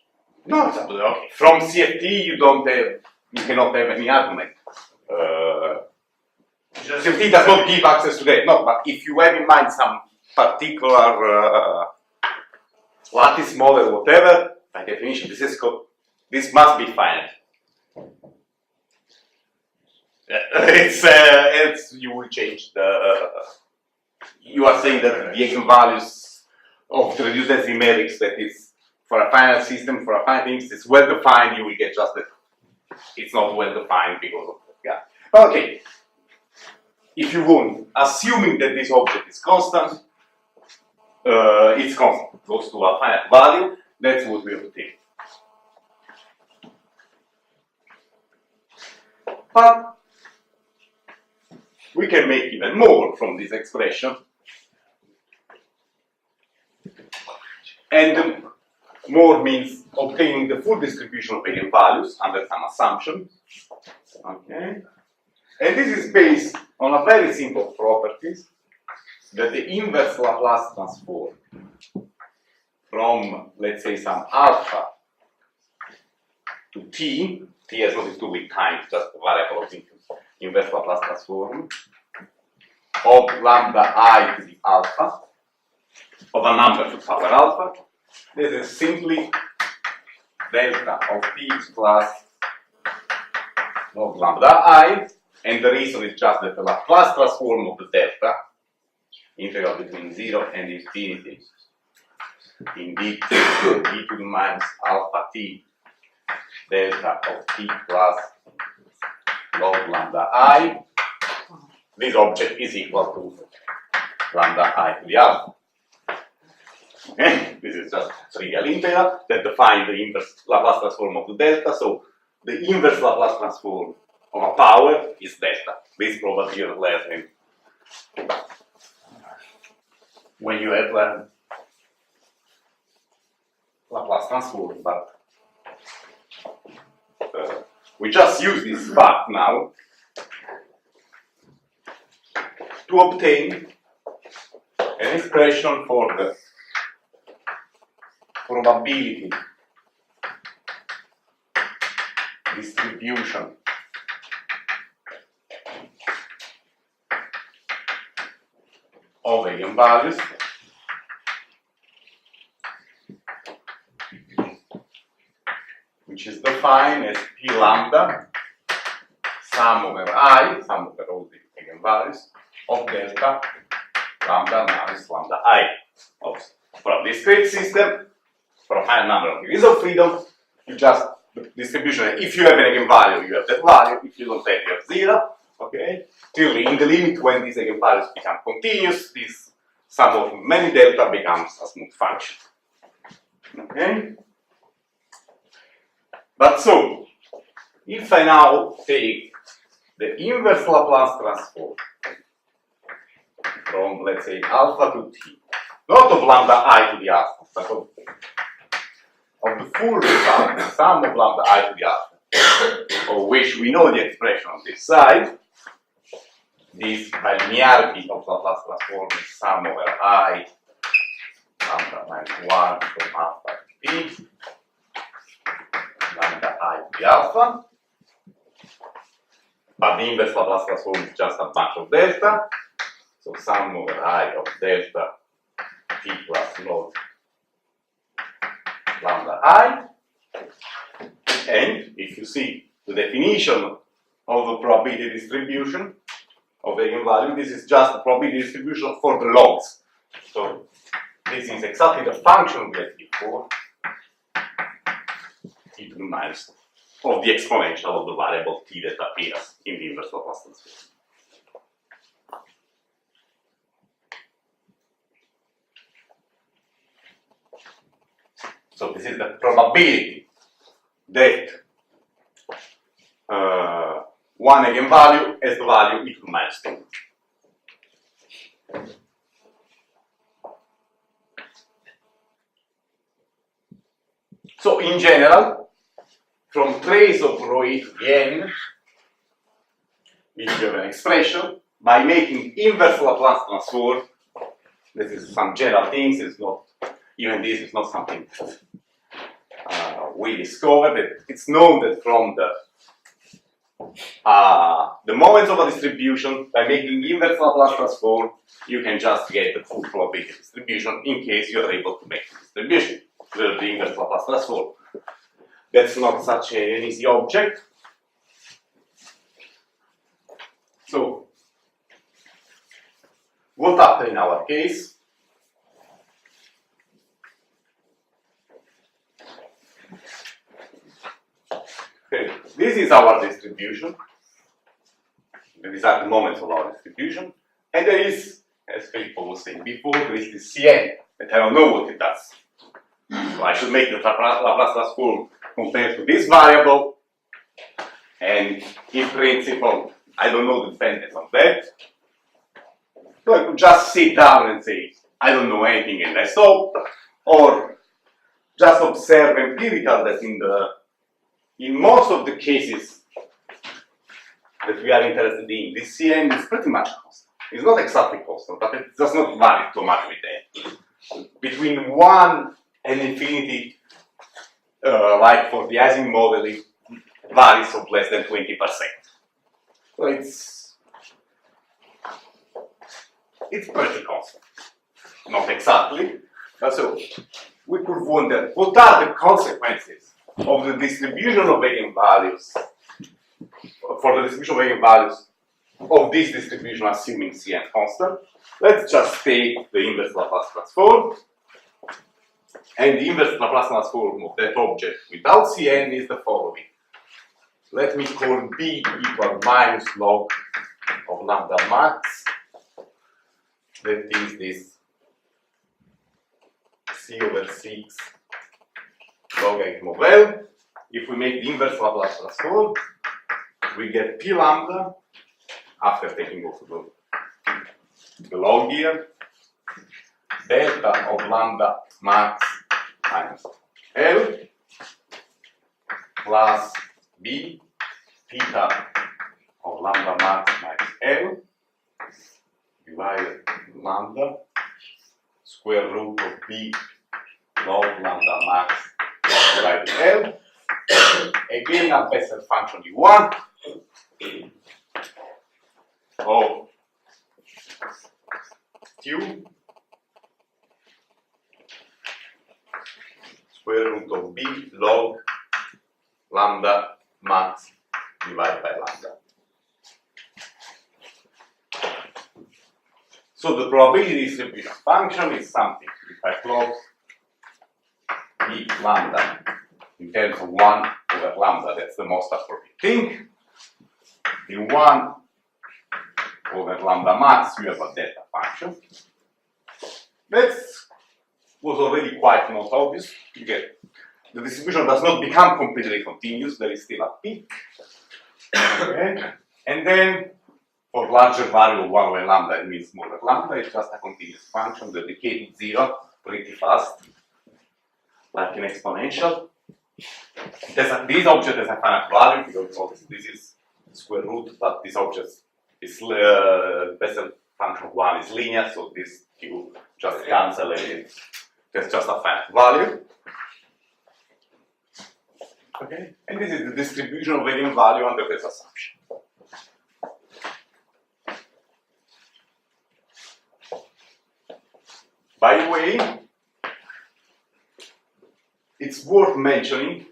No, it's absolutely okay. From CFT, you cannot have any argument. CFT does not give access to that. No, but if you have in mind some particular lattice model, whatever, by definition, this must be finite. Else you will change the. You are saying that the eigenvalues of the reduced density matrix that is for a finite system, for a finite instance, is well defined. You will get just that it's not well defined because of that. Yeah. Okay. If you want, assuming that this object is constant, it's constant, goes to a finite value. That's what we obtain. But we can make even more from this expression. And more means obtaining the full distribution of eigenvalues under some assumption. Okay. And this is based on a very simple properties that the inverse Laplace transform from, let's say, some alpha to t has nothing to do with time, it's just a variable of inverse Laplace transform of lambda I to the alpha, of a number to the power alpha. This is simply delta of t plus log lambda I, and the reason is just that the Laplace transform of the delta, integral between 0 and infinity, in dt e to the minus alpha t delta of t plus log lambda I. This object is equal to lambda I to the alpha. Okay? This is just trivial integral that defines the inverse Laplace transform of the delta. So the inverse Laplace transform of a power is delta. This probably you have learned when you have learned Laplace transform, but we just use this fact now to obtain an expression for the probability distribution of eigenvalues which is defined as P lambda sum over I, sum over all the eigenvalues of delta lambda minus lambda I. From discrete system, from higher number of degrees of freedom, you just distribution. If you have an eigenvalue, you have that value. If you don't have, you have 0. Okay. Till in the limit when these eigenvalues become continuous, this sum of many delta becomes a smooth function. Okay. But so, if I now take the inverse Laplace transform from, let's say, alpha to t, not of lambda I to the alpha, but of the full result, the sum of lambda I to the alpha, of which we know the expression on this side, this bilinearity of Laplace transform is sum over I lambda minus 1 from alpha to t, lambda I to the alpha, but the inverse Laplace transform is just a bunch of delta, so sum over I of delta t plus log lambda I, and if you see the definition of the probability distribution of eigenvalue, this is just the probability distribution for the logs. So this is exactly the function we had before, t to the minus of the exponential of the variable t that appears in the inverse Laplace transform. So this is the probability that one eigenvalue has the value e to the minus 2. So in general, from trace of rho e to the n, we give an expression by making inverse Laplace transform. This is some general things. It's not even this is not something we discovered. That it's known that from the moments of a distribution, by making inverse Laplace transform, you can just get the full probability distribution in case you are able to make the distribution, the inverse Laplace transform. That's not such an easy object. So, what happened in our case? Okay, this is our distribution. These are the moments of our distribution. And there is, as Filippo was saying before, there is this Cn that I don't know what it does. So I should make the Laplace transform compared to this variable. And in principle, I don't know the dependence on that. So I could just sit down and say, I don't know anything and I stop. Or just observe empirical that in most of the cases that we are interested in, this Cn is pretty much constant. It's not exactly constant, but it does not vary too much with that. Between 1 and infinity, like for the Ising model, it varies of less than 20%. So it's pretty constant. Not exactly, but so we could wonder what are the consequences of the distribution of eigenvalues, for the distribution of eigenvalues of this distribution assuming Cn constant. Let's just take the inverse Laplace transform And the inverse Laplace transform of that object without Cn is the following. Let me call B equal minus log of lambda max. That is this C over 6 log H of L. If we make the inverse Laplace transform, we get P lambda after taking also the log here, delta of lambda max minus L plus B theta of lambda max minus L divided lambda square root of B log lambda max divided L. Again, a Bessel function U1 of Q square root of B log lambda max divided by lambda. So the probability distribution function is something. If I plot B lambda in terms of 1 over lambda, that's the most appropriate thing. In 1 over lambda max, you have a delta function. That was already quite not obvious. You get the distribution does not become completely continuous, there is still a peak. Okay. And then for larger value of 1 over lambda, it means smaller lambda, it's just a continuous function that decays to 0 pretty fast, like an exponential. This object has a finite value because this is square root, but this object is Bessel function of 1 is linear, so this q just cancel it. There's just a finite value. Okay, and this is the distribution of eigenvalue under this assumption. By the way, it's worth mentioning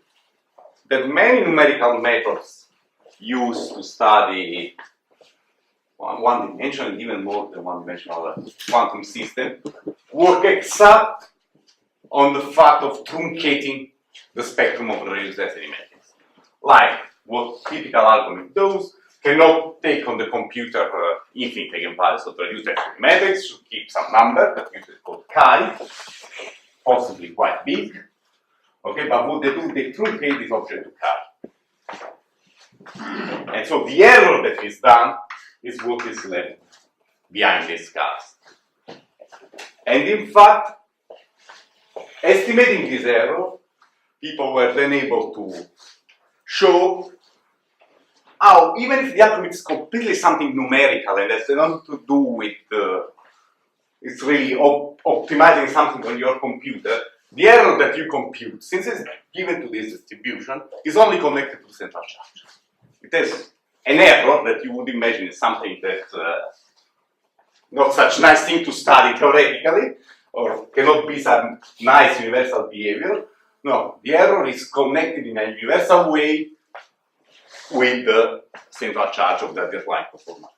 that many numerical methods used to study one dimensional and even more than one dimensional quantum system work except on the fact of truncating the spectrum of the reduced density matrix. Like what typical algorithm does, cannot take on the computer infinite eigenvalues of the reduced density matrix, should keep some number that is called chi, possibly quite big. Okay, but what they do, they truncate this object to chi. And so the error that is done is what is left behind this cast. And in fact, estimating this error, people were then able to show how, even if the algorithm is completely something numerical and has nothing to do with, it's really optimizing something on your computer, the error that you compute, since it's given to this distribution, is only connected to the central charge. It has an error that you would imagine is something that not such nice thing to study theoretically, or cannot be some nice universal behavior. No, the error is connected in a universal way with the central charge of the underlying conformal.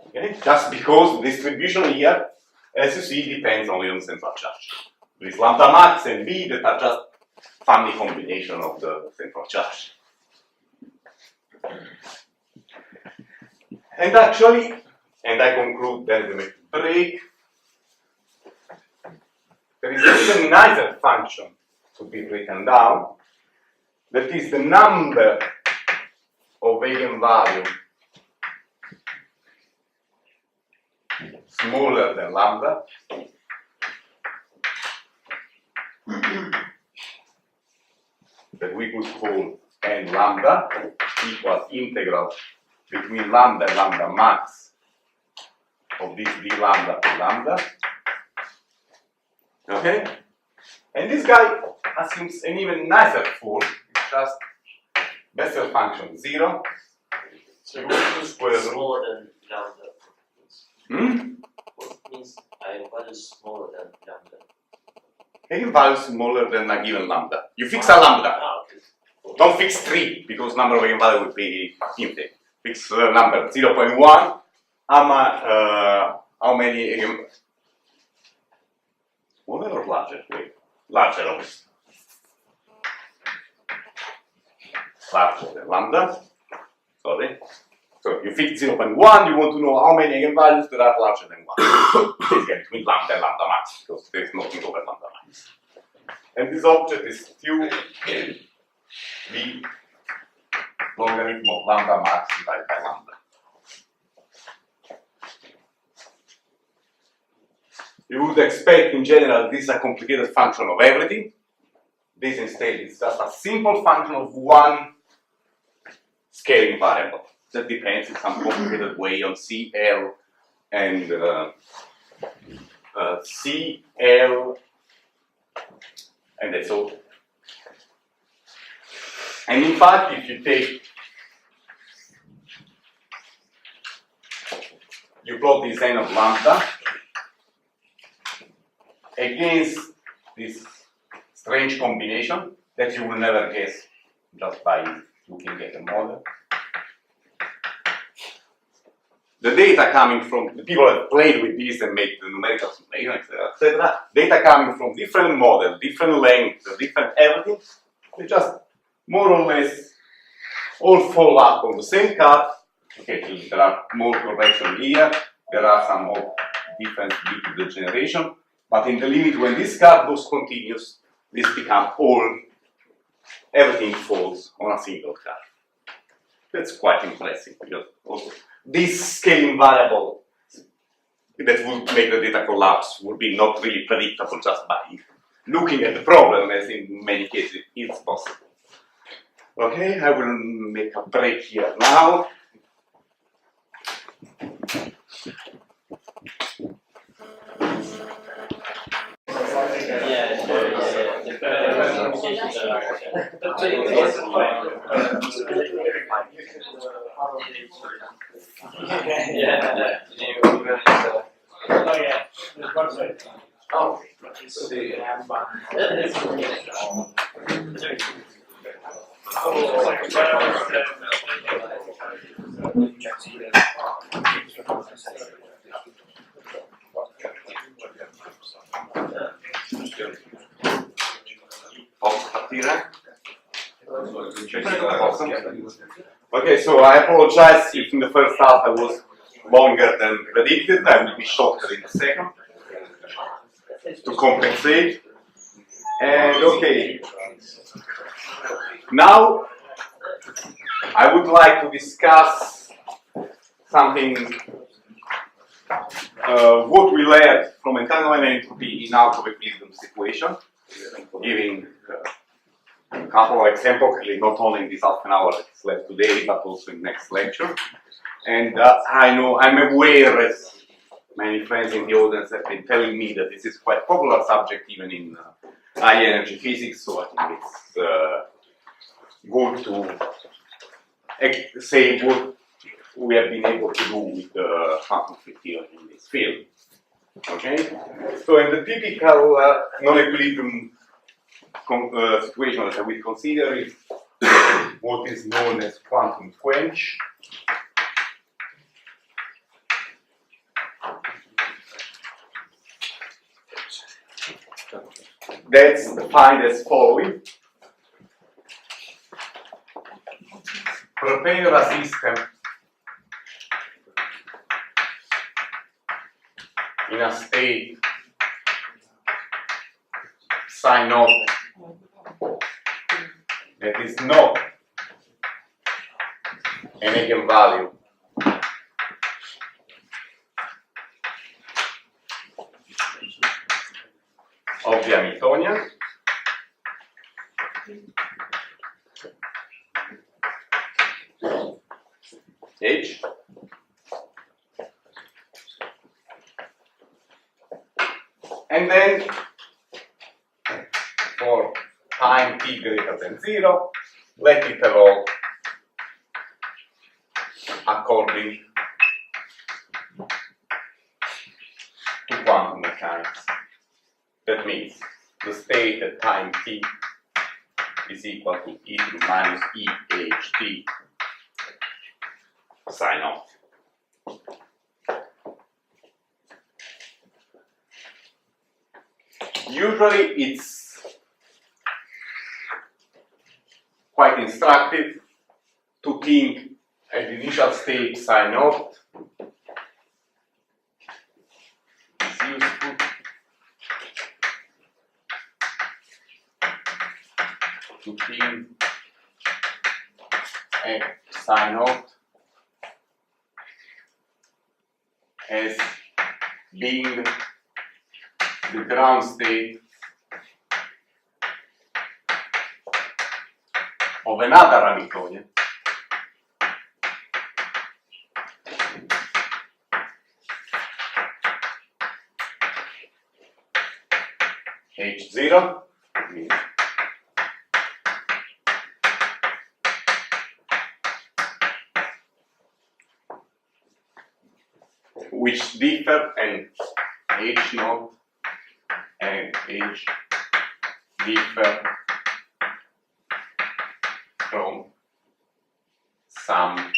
Okay? Just because the distribution here, as you see, depends only on the central charge. There is lambda max and B that are just funny combination of the central charge. And actually, and I conclude then we make a break, there is an even nicer function to be written down, that is the number of eigenvalue smaller than lambda that we could call n lambda equals integral between lambda and lambda max of this d lambda to lambda. Okay? And this guy assumes an even nicer form, it's just Bessel function 0. So what is Square root. smaller than lambda? What means eigenvalue is smaller than lambda? Eigenvalue smaller than a given lambda. You fix a lambda. Ah, okay. Don't fix 3 because number of eigenvalue will be infinite. Fix number 0.1. How many eigen... Smaller or larger? Wait. larger than lambda. Sorry. So you fit 0.1, you want to know how many eigenvalues there are larger than 1. Basically between lambda and lambda max, because there is nothing over lambda max. And this object is q v logarithm of lambda max divided by lambda. You would expect in general this is a complicated function of everything. This instead is just a simple function of one scaling variable that depends in some complicated way on CL and CL, and that's all. And in fact, if you plot this n of lambda against this strange combination that you will never guess just by looking at the model. The data coming from the people that played with this and made the numerical simulation, etc., data coming from different models, different lengths, different everything, they just more or less all fall up on the same cut. Okay, so there are more correction here, there are some more difference due to degeneration, but in the limit when this cut goes continuous, this becomes everything falls on a single cut. That's quite impressive because also this scaling variable that would make the data collapse would be not really predictable just by looking at the problem, as in many cases it's possible. Okay, I will make a break here now. Okay, so I apologize if in the first half I was longer than predicted. I will be shorter in the second to compensate. And okay, now I would like to discuss something, what we learned from entanglement and entropy in out-of-equilibrium situation, giving a couple of examples, not only in this half an hour that's left today, but also in next lecture. And I'm aware, as many friends in the audience have been telling me, that this is quite a popular subject even in high energy physics, so I think it's good to say what we have been able to do with the quantum field theory in this field. Okay? So in the typical non-equilibrium situation that we consider is what is known as quantum quench. That's defined as following. Prepare a system in a state psi naught that is not an eigenvalue of the Hamiltonian. H. And then for time t greater than 0, let it evolve according to quantum mechanics. That means the state at time t is equal to e to the minus e h t psi naught. Usually it's quite instructive to think at the initial state psi naught is useful. To think at psi naught as being the ground state of another Hamiltonian H0 which differ, and H naught and H differ from some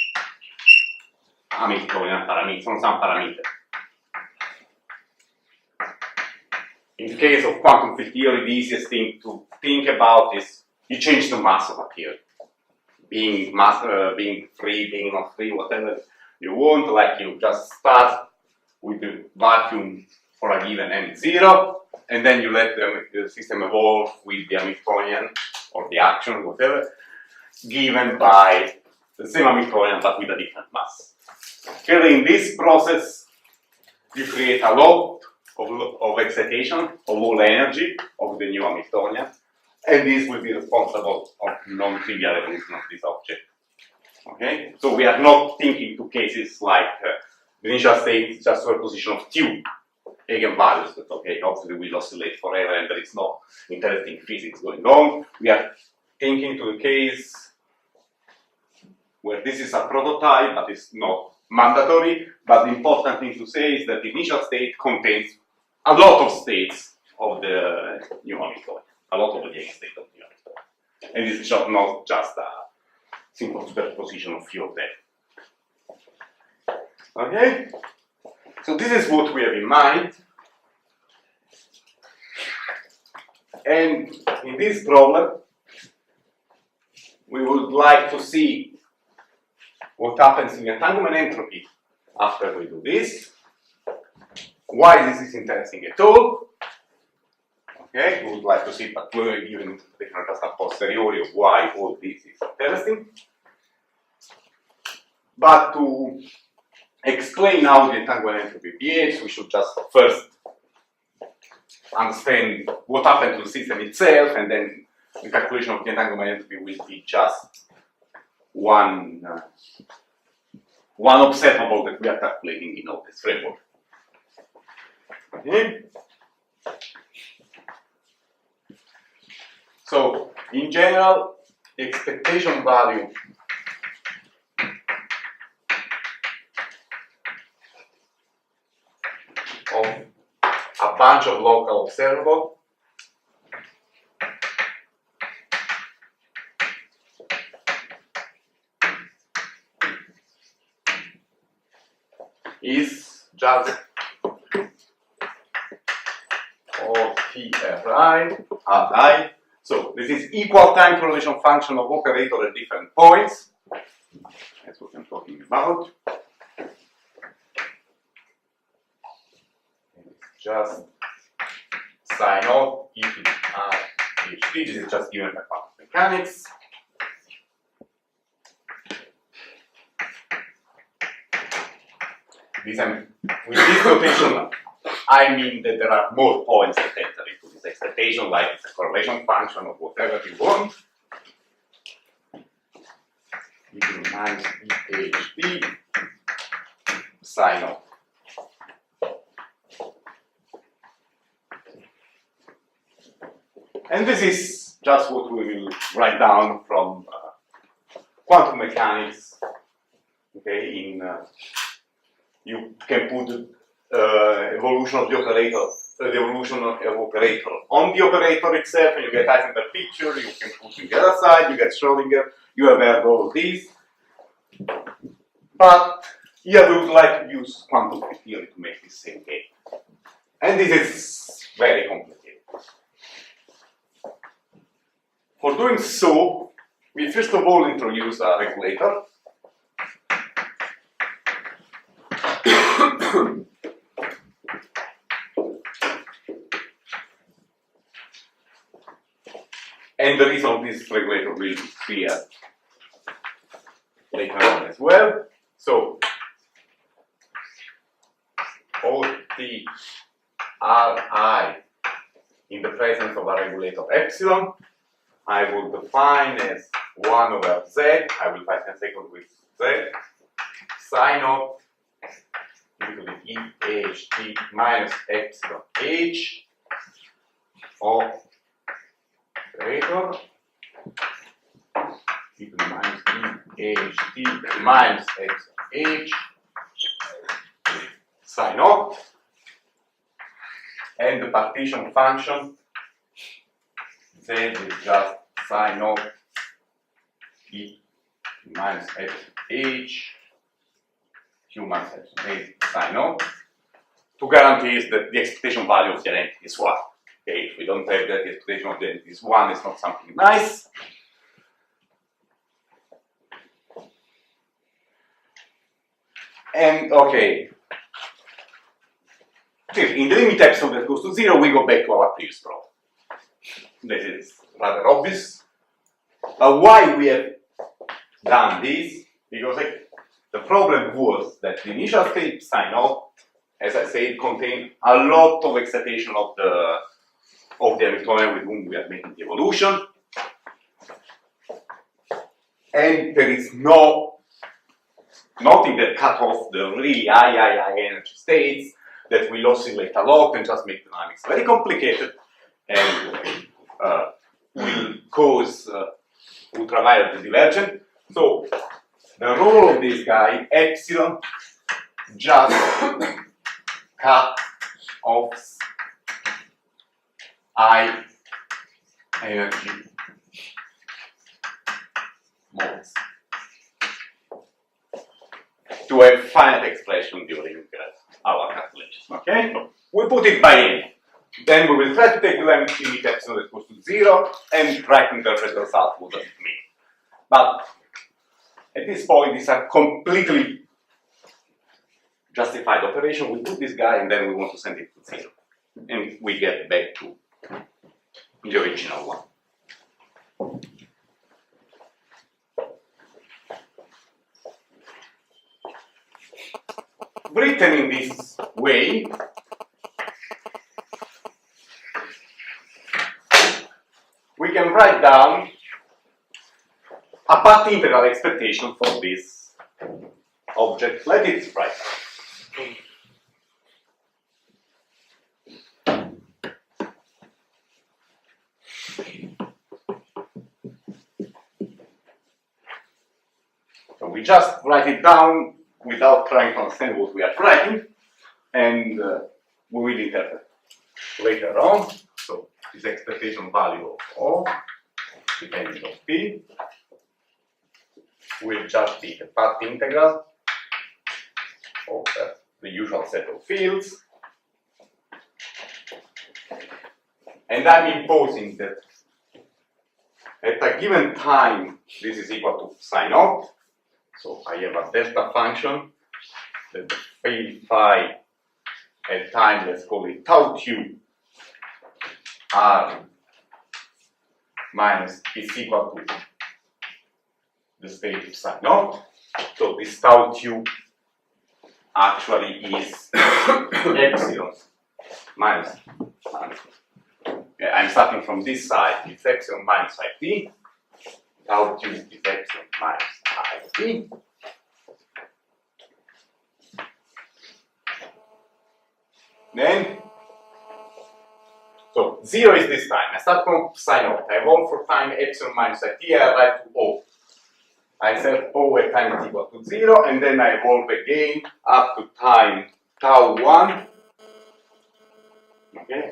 Hamiltonian parameter, from some parameter. In case of quantum field theory, the easiest thing to think about is you change the mass of a theory. Being free, being not free, whatever you want, like you just start with the vacuum for a given n0, and then you let the system evolve with the Hamiltonian or the action, whatever, given by the same Hamiltonian but with a different mass. Clearly, in this process, you create a lot of excitation, of all energy of the new Hamiltonian, and this will be responsible of non-trivial evolution of this object. Okay, so we are not thinking to cases like the initial state is just superposition of two eigenvalues that, okay, obviously will oscillate forever and there is no interesting physics going on. We are thinking to the case where this is a prototype, but it's not mandatory. But the important thing to say is that the initial state contains a lot of states of the new Hamiltonian, a lot of the eigenstate of the new Hamiltonian. And it's not just a simple superposition of few of them. Okay? So this is what we have in mind. And in this problem, we would like to see what happens in entanglement entropy after we do this. Why this is interesting at all. Okay, we would like to see, but we're given interpretation just a posteriori of why all this is interesting. But to explain how the entanglement entropy behaves, we should just first understand what happened to the system itself, and then the calculation of the entanglement entropy will be just one observable that we are calculating in all this framework. Okay. So, in general, the expectation value of a bunch of local observables is just OTRI. So this is equal time correlation function of operator at different points. That's what I'm talking about. It's just psi naught e to the r ht. This is just given by quantum mechanics. With this notation, I mean that there are more points that enter into this expectation, like it's a correlation function of whatever you want. E to the minus EHT psi naught. And this is just what we will write down from quantum mechanics. Okay, you can put evolution of the operator, the evolution of operator on the operator itself, and you get Heisenberg picture. You can put in the other side, you get Schrodinger. You have heard all of these. But here we would like to use quantum field theory to make this same game. And this is very complicated. For doing so, we first of all introduce a regulator. And the reason of this regulator will be clear later on as well. So, all the Ri in the presence of a regulator epsilon, I will define as 1 over z, I will write in second with z, psi naught equal to e h t minus epsilon h of operator equal to minus e h t minus epsilon h psi naught, and the partition function z is just psi naught e minus epsilon h q minus epsilon h psi naught, to guarantee that the expectation value of the identity is 1. Okay, if we don't have that, the expectation of the identity is 1, it's not something nice. And okay, in the limit epsilon that goes to 0, we go back to our previous problem. This is rather obvious. Why we have done this? Because the problem was that the initial state psi naught, as I said, contained a lot of excitation of the Hamiltonian with whom we are making the evolution, and there is nothing that cut off the really high energy states that will oscillate a lot and just make dynamics very complicated and will cause ultraviolet divergence. So the role of this guy, epsilon, just cut off high energy modes to a finite expression during our calculations. Okay? So we put it by n. Then we will try to take the limit epsilon that goes to 0 and try to interpret the result, what does it mean. But at this point, these are completely justified operation. We put this guy and then we want to send it to 0. And we get back to the original one. Written in this way, we can write down a path integral expectation for this object. Let it write down. So we just write it down without trying to understand what we are writing, and we will interpret later on. So this expectation value of O, depending on P, will just be the path integral of the usual set of fields. And I'm imposing that at a given time, this is equal to psi naught. So I have a delta function that the field phi at time, let's call it tau q, r minus is equal to the state of psi naught. So this tau q actually is epsilon minus. I'm starting from this side, it's epsilon minus it. Tau q is epsilon minus it. Then, so 0 is this time. I start from psi naught. I evolve for time epsilon minus it. I arrive to O. I set O at time is equal to 0, and then I evolve again up to time tau 1. Okay,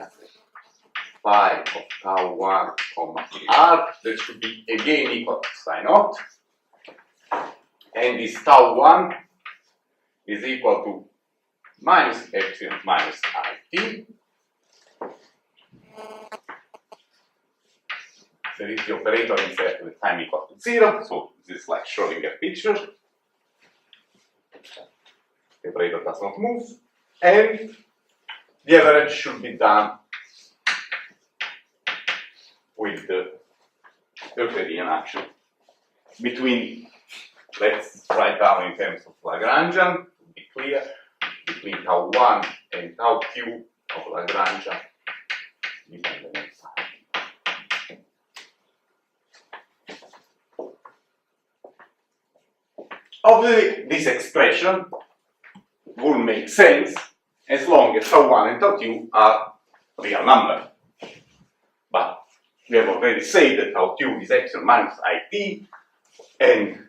phi of tau 1 comma r. That should be again equal to psi naught. And this tau 1 is equal to minus epsilon minus it. there is the operator inserted with time equal to 0, so this is like Schrödinger picture. The operator does not move, and the average should be done with the Euclidean action between, let's write down in terms of Lagrangian, to be clear, between tau 1 and tau q of Lagrangian dependent on time. Obviously, this expression will make sense as long as tau 1 and tau 2 are real numbers. But we have already said that tau 2 is epsilon minus it, and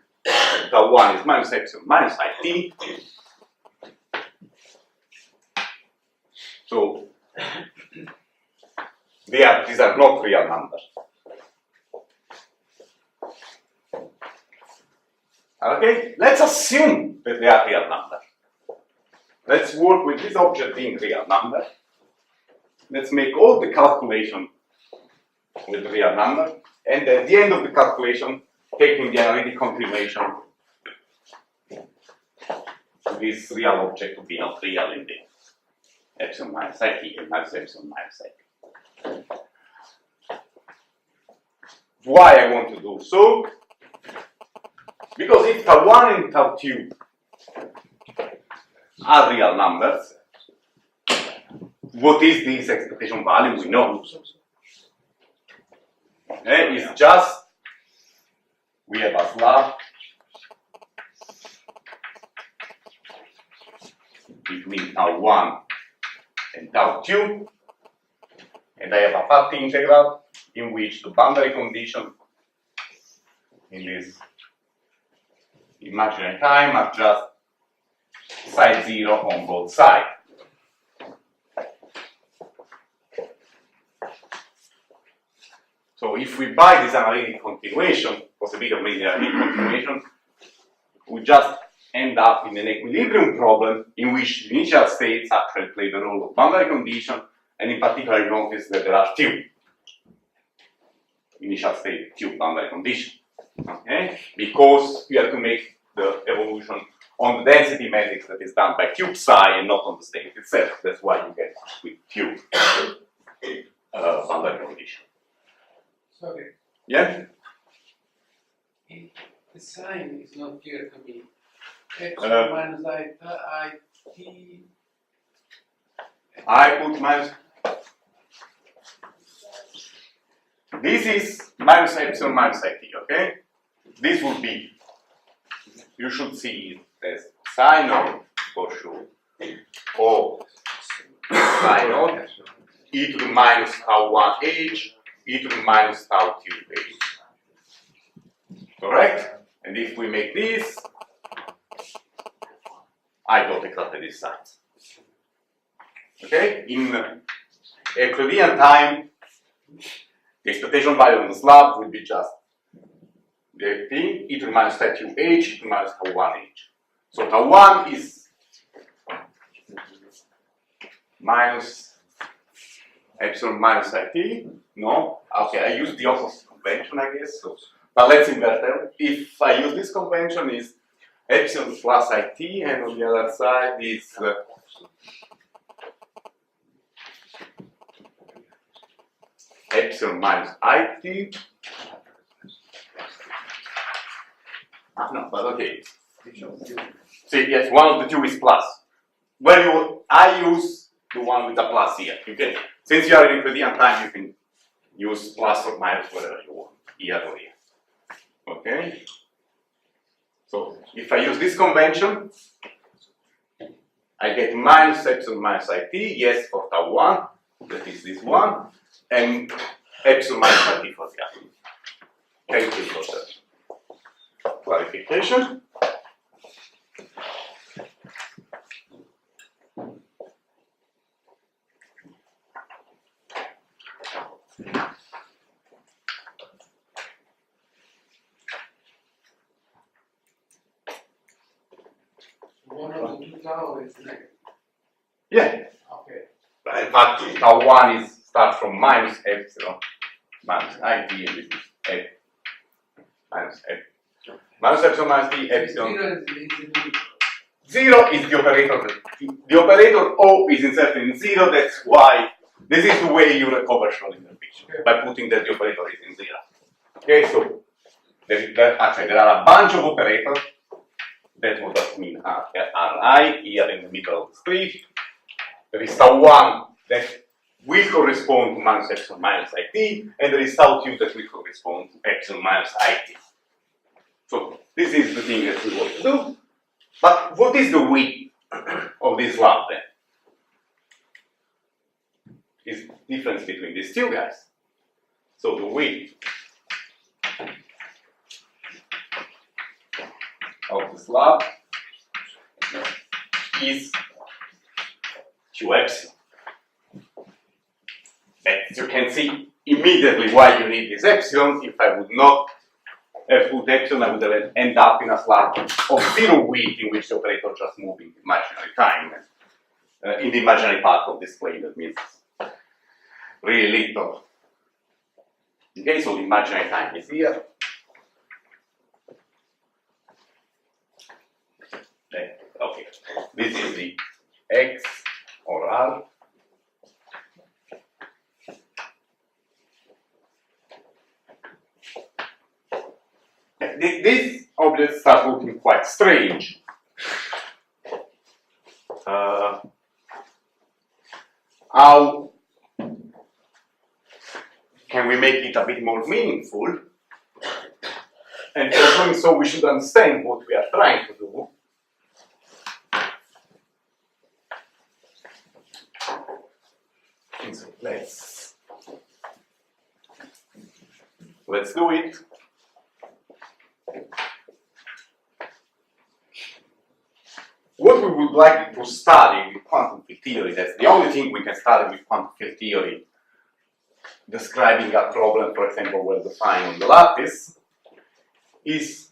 tau 1 is minus epsilon minus it. So these are not real numbers. Okay, let's assume that they are real numbers. Let's work with this object being real number. Let's make all the calculation with real number, and at the end of the calculation, taking the analytic confirmation, this real object to be not real in the epsilon minus it and minus epsilon minus it. Why I want to do so? Because if tau 1 and tau 2 are real numbers, what is this expectation value? We know. It's just, we have a slab between tau 1 and tau 2, and I have a path integral in which the boundary condition in this imaginary time are just psi 0 on both sides. So if we buy this analytic continuation, possibility of making an analytic continuation, we just end up in an equilibrium problem in which the initial states actually play the role of boundary condition, and in particular you notice that there are two initial state, two boundary condition. Okay? Because we have to make the evolution on the density matrix that is done by cube psi and not on the state itself. That's why you get with cube boundary condition. Sorry, Yeah? the sign is not clear to me. Epsilon minus it. I put minus. This is minus epsilon minus it, okay? This would be, you should see it as psi naught for sure, or psi naught e to the minus tau 1 h, e to the minus tau 2 h. Correct? And if we make this, I got exactly this size. Okay? In Euclidean time, the expectation value on the slab will be just the thing, e to the minus tau 2 h, e to the minus tau 1 h. So tau 1 is minus epsilon minus it. No? Okay, I use the opposite convention, I guess. So, but let's invert them. If I use this convention, is epsilon plus it, and on the other side is epsilon minus it. No, but okay. See, yes, one of the two is plus. Well, I use the one with the plus here. You can, since you are in Euclidean time, you can use plus or minus whatever you want, here or here. Okay? So, if I use this convention, I get minus epsilon minus it, yes, for tau 1, that is this one, and epsilon minus it for the other. Thank you for that clarification. One of the two tau is negative. Yeah. Okay. But in fact, tau 1 starts from minus epsilon, minus IT, and this is F minus F. Minus epsilon minus T, epsilon. Zero is 0 is the operator. The operator O is inserted in 0. That's why this is the way you recover Schrodinger picture, by putting that the operator is in 0. Okay, so actually there are a bunch of operators. That would just mean Ri here in the middle of the script. There is tau 1 that will correspond to minus epsilon minus IT, and there is tau 2 that will correspond to epsilon minus IT. So this is the thing that we want to do. But what is the width of this lab then? Is the difference between these two guys. So the width of the slab is 2 epsilon. And you can see immediately why you need this epsilon. If I would not have put epsilon, I would have end up in a slab of 0 width in which the operator just moving imaginary time. In the imaginary part of this plane, that means really little. Okay, so the imaginary time is here. Okay, this is the X or R. This object starts looking quite strange. How can we make it a bit more meaningful? And for doing so, we should understand what we are trying to do. And so let's do it. What we would like to study with quantum field theory, that's the only thing we can study with quantum field theory, describing a problem, for example, well defined on the lattice, is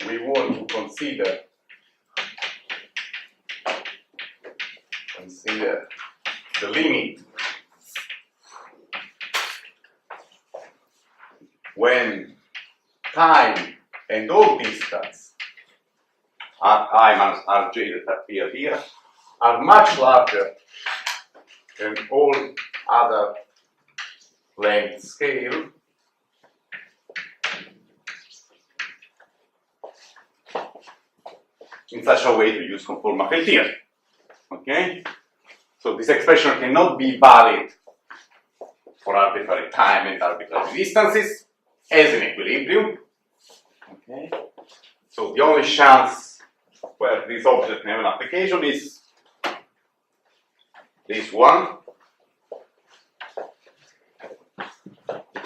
we want to consider the limit when time and all distance I minus Rj that appear here are much larger than all other length scale in such a way to use conformal field theory. Okay? So this expression cannot be valid for arbitrary time and arbitrary distances as an equilibrium. Okay? So the only chance where this object may have an application is this one.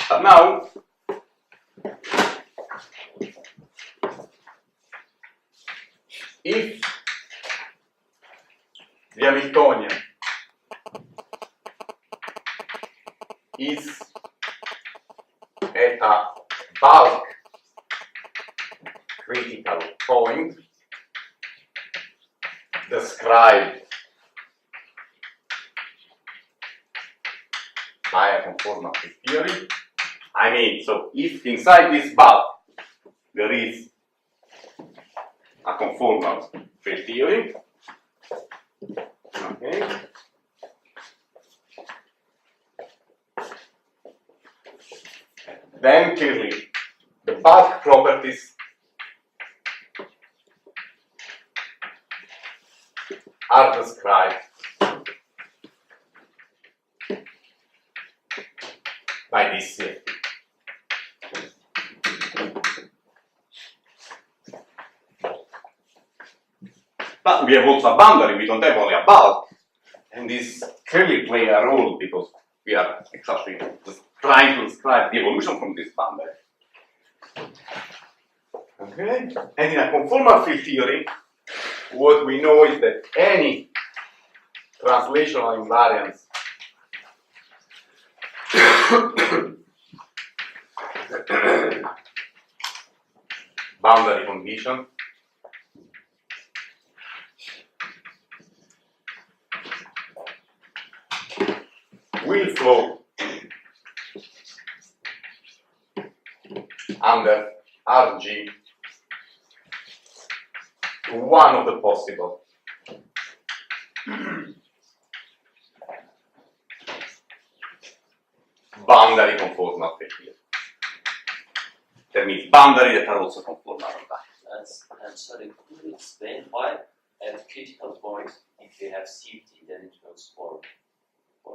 But now, if the Hamiltonian is at a bulk critical point described by a conformal field theory. I mean, so if inside this bulk there is a conformal field theory, okay, then clearly the bulk properties are described by this theory. But we have also a boundary, we don't have only a bulk, and this clearly plays a role because we are exactly trying to describe the evolution from this boundary. Okay? And in a conformal field theory, what we know is that any translational invariance boundary condition will flow under Rg to one of the possible boundary conformal field. That means boundary that are also conformal on time. I'm sorry, could you explain why at critical point, if you have CFT, then it works for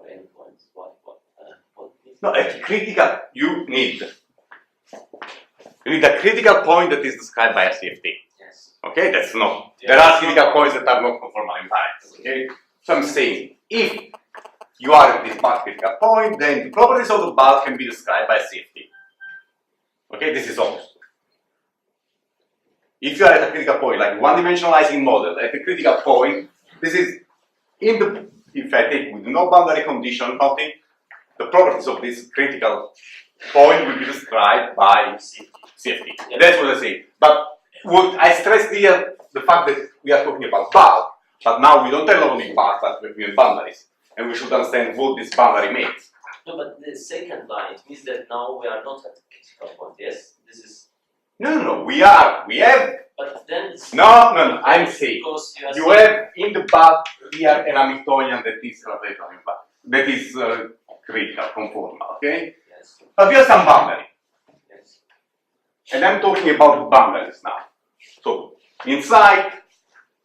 any point? What No, at critical, you need a critical point that is described by a CFT. Yes. Okay, that's not. Yeah. There are critical points that are not conformal invariants. Okay, so I'm saying if you are at this bulk critical point, then the properties of the bulk can be described by a CFT. Okay, this is obvious. If you are at a critical point, like one-dimensionalizing model, at a critical point, this is in the. If I take with no boundary condition, nothing, the properties of this critical point will be described by CFT. Yeah. That's what I say. But what I stressed here, the fact that we are talking about bulk, but now we don't have only bulk, but we have boundaries. And we should understand what this boundary means. No, but the second line, it means that now we are not at the critical point, yes? This is... No, we have. But then... It's No, I'm saying, because you have in the bulk here an Hamiltonian that is translational invariant, that is critical, conformal, okay? Yes, But you have some boundary. yes. And I'm talking about boundaries now. So, inside,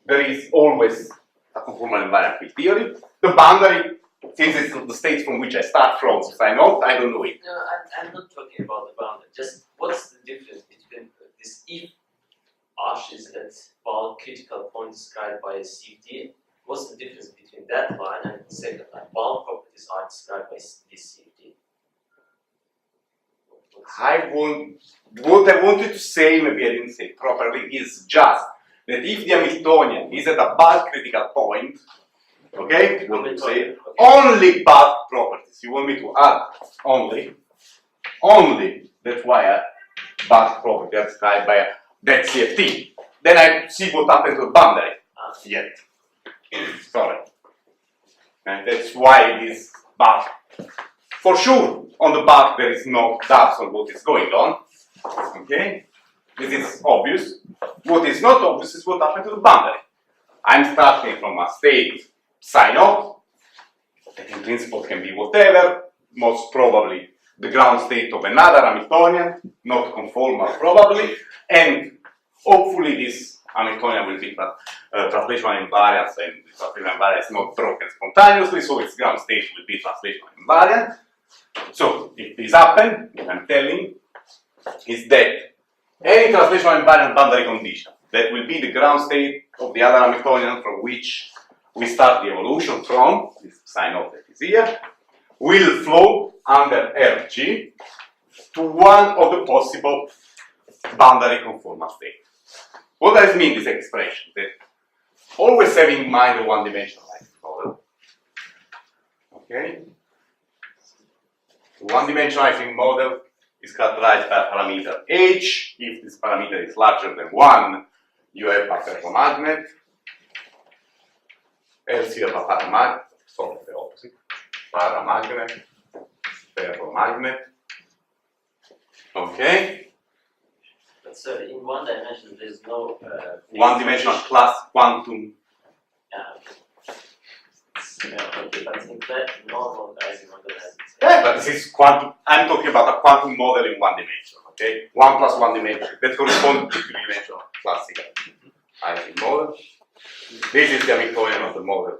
there is always a conformal invariant field theory. The boundary, since it's the states from which I start from, since I don't know it. No, I'm not talking about the boundary. Just what's the difference between this if Ash is at bulk critical point described by a CFT? What's the difference between that line and the second line? Bulk properties are described by this CFT. What I wanted to say, maybe I didn't say it properly, is just that if the Hamiltonian is at a bulk critical point, okay, what to say, Okay. only bulk properties, you want me to add only, that's why a bulk property are described by that CFT. Then I see what happens to the boundary. Yet. Sorry. And that's why it is bulk. For sure, on the bulk there is no doubts on what is going on. Okay? This is obvious. What is not obvious is what happens to the boundary. I'm starting from a state psi naught, that in principle can be whatever, most probably the ground state of another Hamiltonian, not conformal probably, and hopefully this Hamiltonian will be translational invariant, and the translational invariant is not broken spontaneously, so its ground state will be translational invariant. So if this happens, what I'm telling is that any translational invariant boundary condition that will be the ground state of the other Hamiltonian from which we start the evolution from, this psi naught that is here, will flow under Rg to one of the possible boundary conformal states. What does it mean, this expression? That always have in mind the one-dimensionalized model. Okay? The one-dimensionalizing model is characterized by a parameter h. If this parameter is larger than 1, you have a ferromagnet. Else you have a paramagnet, sorry, the opposite. Paramagnet, ferromagnet. Okay? But sir, in one dimension there's no One-dimensional plus quantum. Okay, but in that normalizing model has its Yeah, but this is quantum. I'm talking about a quantum model in one dimension. Okay, 1 plus 1 dimension. That corresponds to two-dimensional classical Ising model. This is the Hamiltonian of the model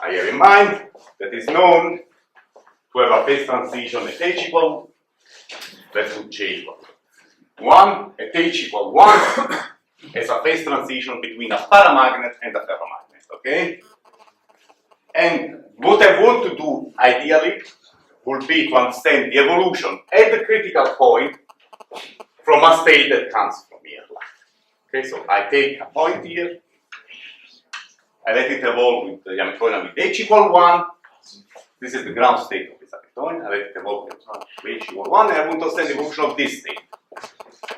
I have in mind, that is known to have a phase transition at h equal, let's put j equal 1, at h equal 1, as a phase transition between a paramagnet and a ferromagnet, okay? And what I want to do, ideally, would be to understand the evolution at the critical point from a state that comes from here. Okay, so I take a point here, I let it evolve with the Hamiltonian with h equal 1. This is the ground state of this Hamiltonian. I let it evolve with h equal 1, and I want to understand the evolution of this state.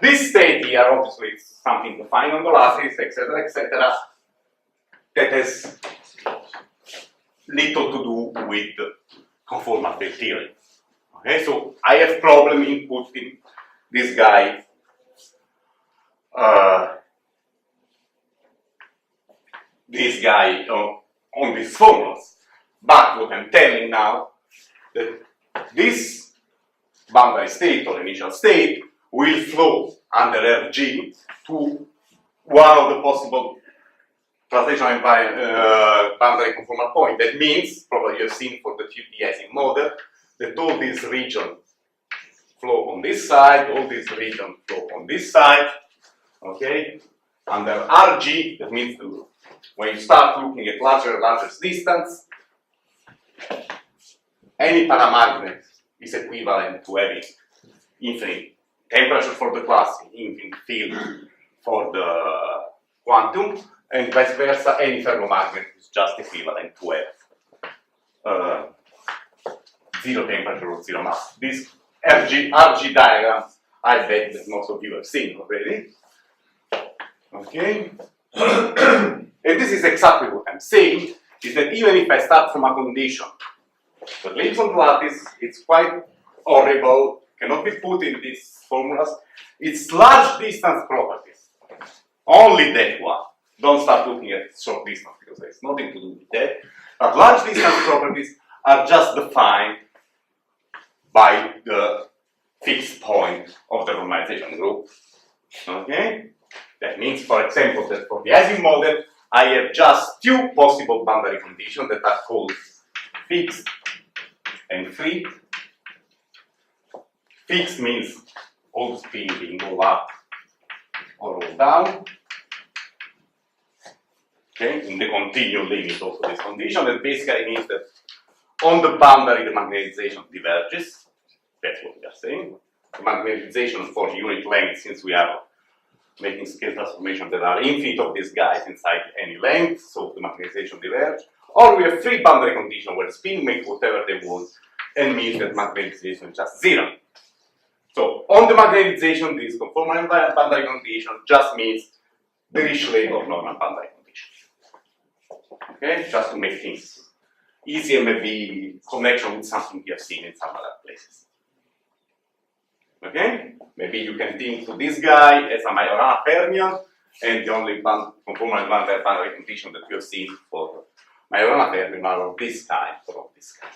This state here, obviously, is something defined on the lattice, etc., that has little to do with conformal field theory. Okay, so I have problem in putting this guy on these formulas. But what I'm telling now, that this boundary state or initial state will flow under Rg to one of the possible translational boundary conformal point. That means, probably you have seen for the 2D Ising model, that all these regions flow on this side, all these regions flow on this side, okay? Under Rg, that means when you start looking at larger and larger distance, any paramagnet is equivalent to having infinite temperature for the classic, infinite field for the quantum, and vice versa, any ferromagnet is just equivalent to have zero temperature or zero mass. These RG diagrams, I bet that most of you have seen already. Okay? And this is exactly what I'm saying, is that even if I start from a condition that lives on the lattice, it's quite horrible, cannot be put in these formulas. It's large distance properties. Only that one. Don't start looking at short distance because there's nothing to do with that. But large distance properties are just defined by the fixed point of the normalization group. Okay? That means, for example, that for the Ising model, I have just two possible boundary conditions that are called fixed and free. Fixed means all the spin being all up or all down. Okay, in the continuum limit also this condition, that basically means that on the boundary the magnetization diverges. That's what we are saying. The magnetization for unit length, since we are making scale transformations that are infinite of these guys inside any length, so the magnetization diverges. Or we have free boundary condition where spin make whatever they want and means that magnetization is just zero. So on the magnetization, this conformal boundary condition just means Dirichlet or normal boundary condition. Okay, just to make things easy and maybe connection with something you have seen in some other places. Okay, maybe you can think to this guy as a Majorana fermion, and the only conformal boundary condition that you have seen for Majorana fermion are of this kind or of this kind.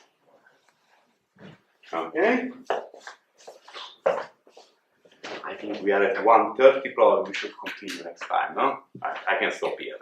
Okay. I think we are at 1:30, probably we should continue next time, no? I can stop here.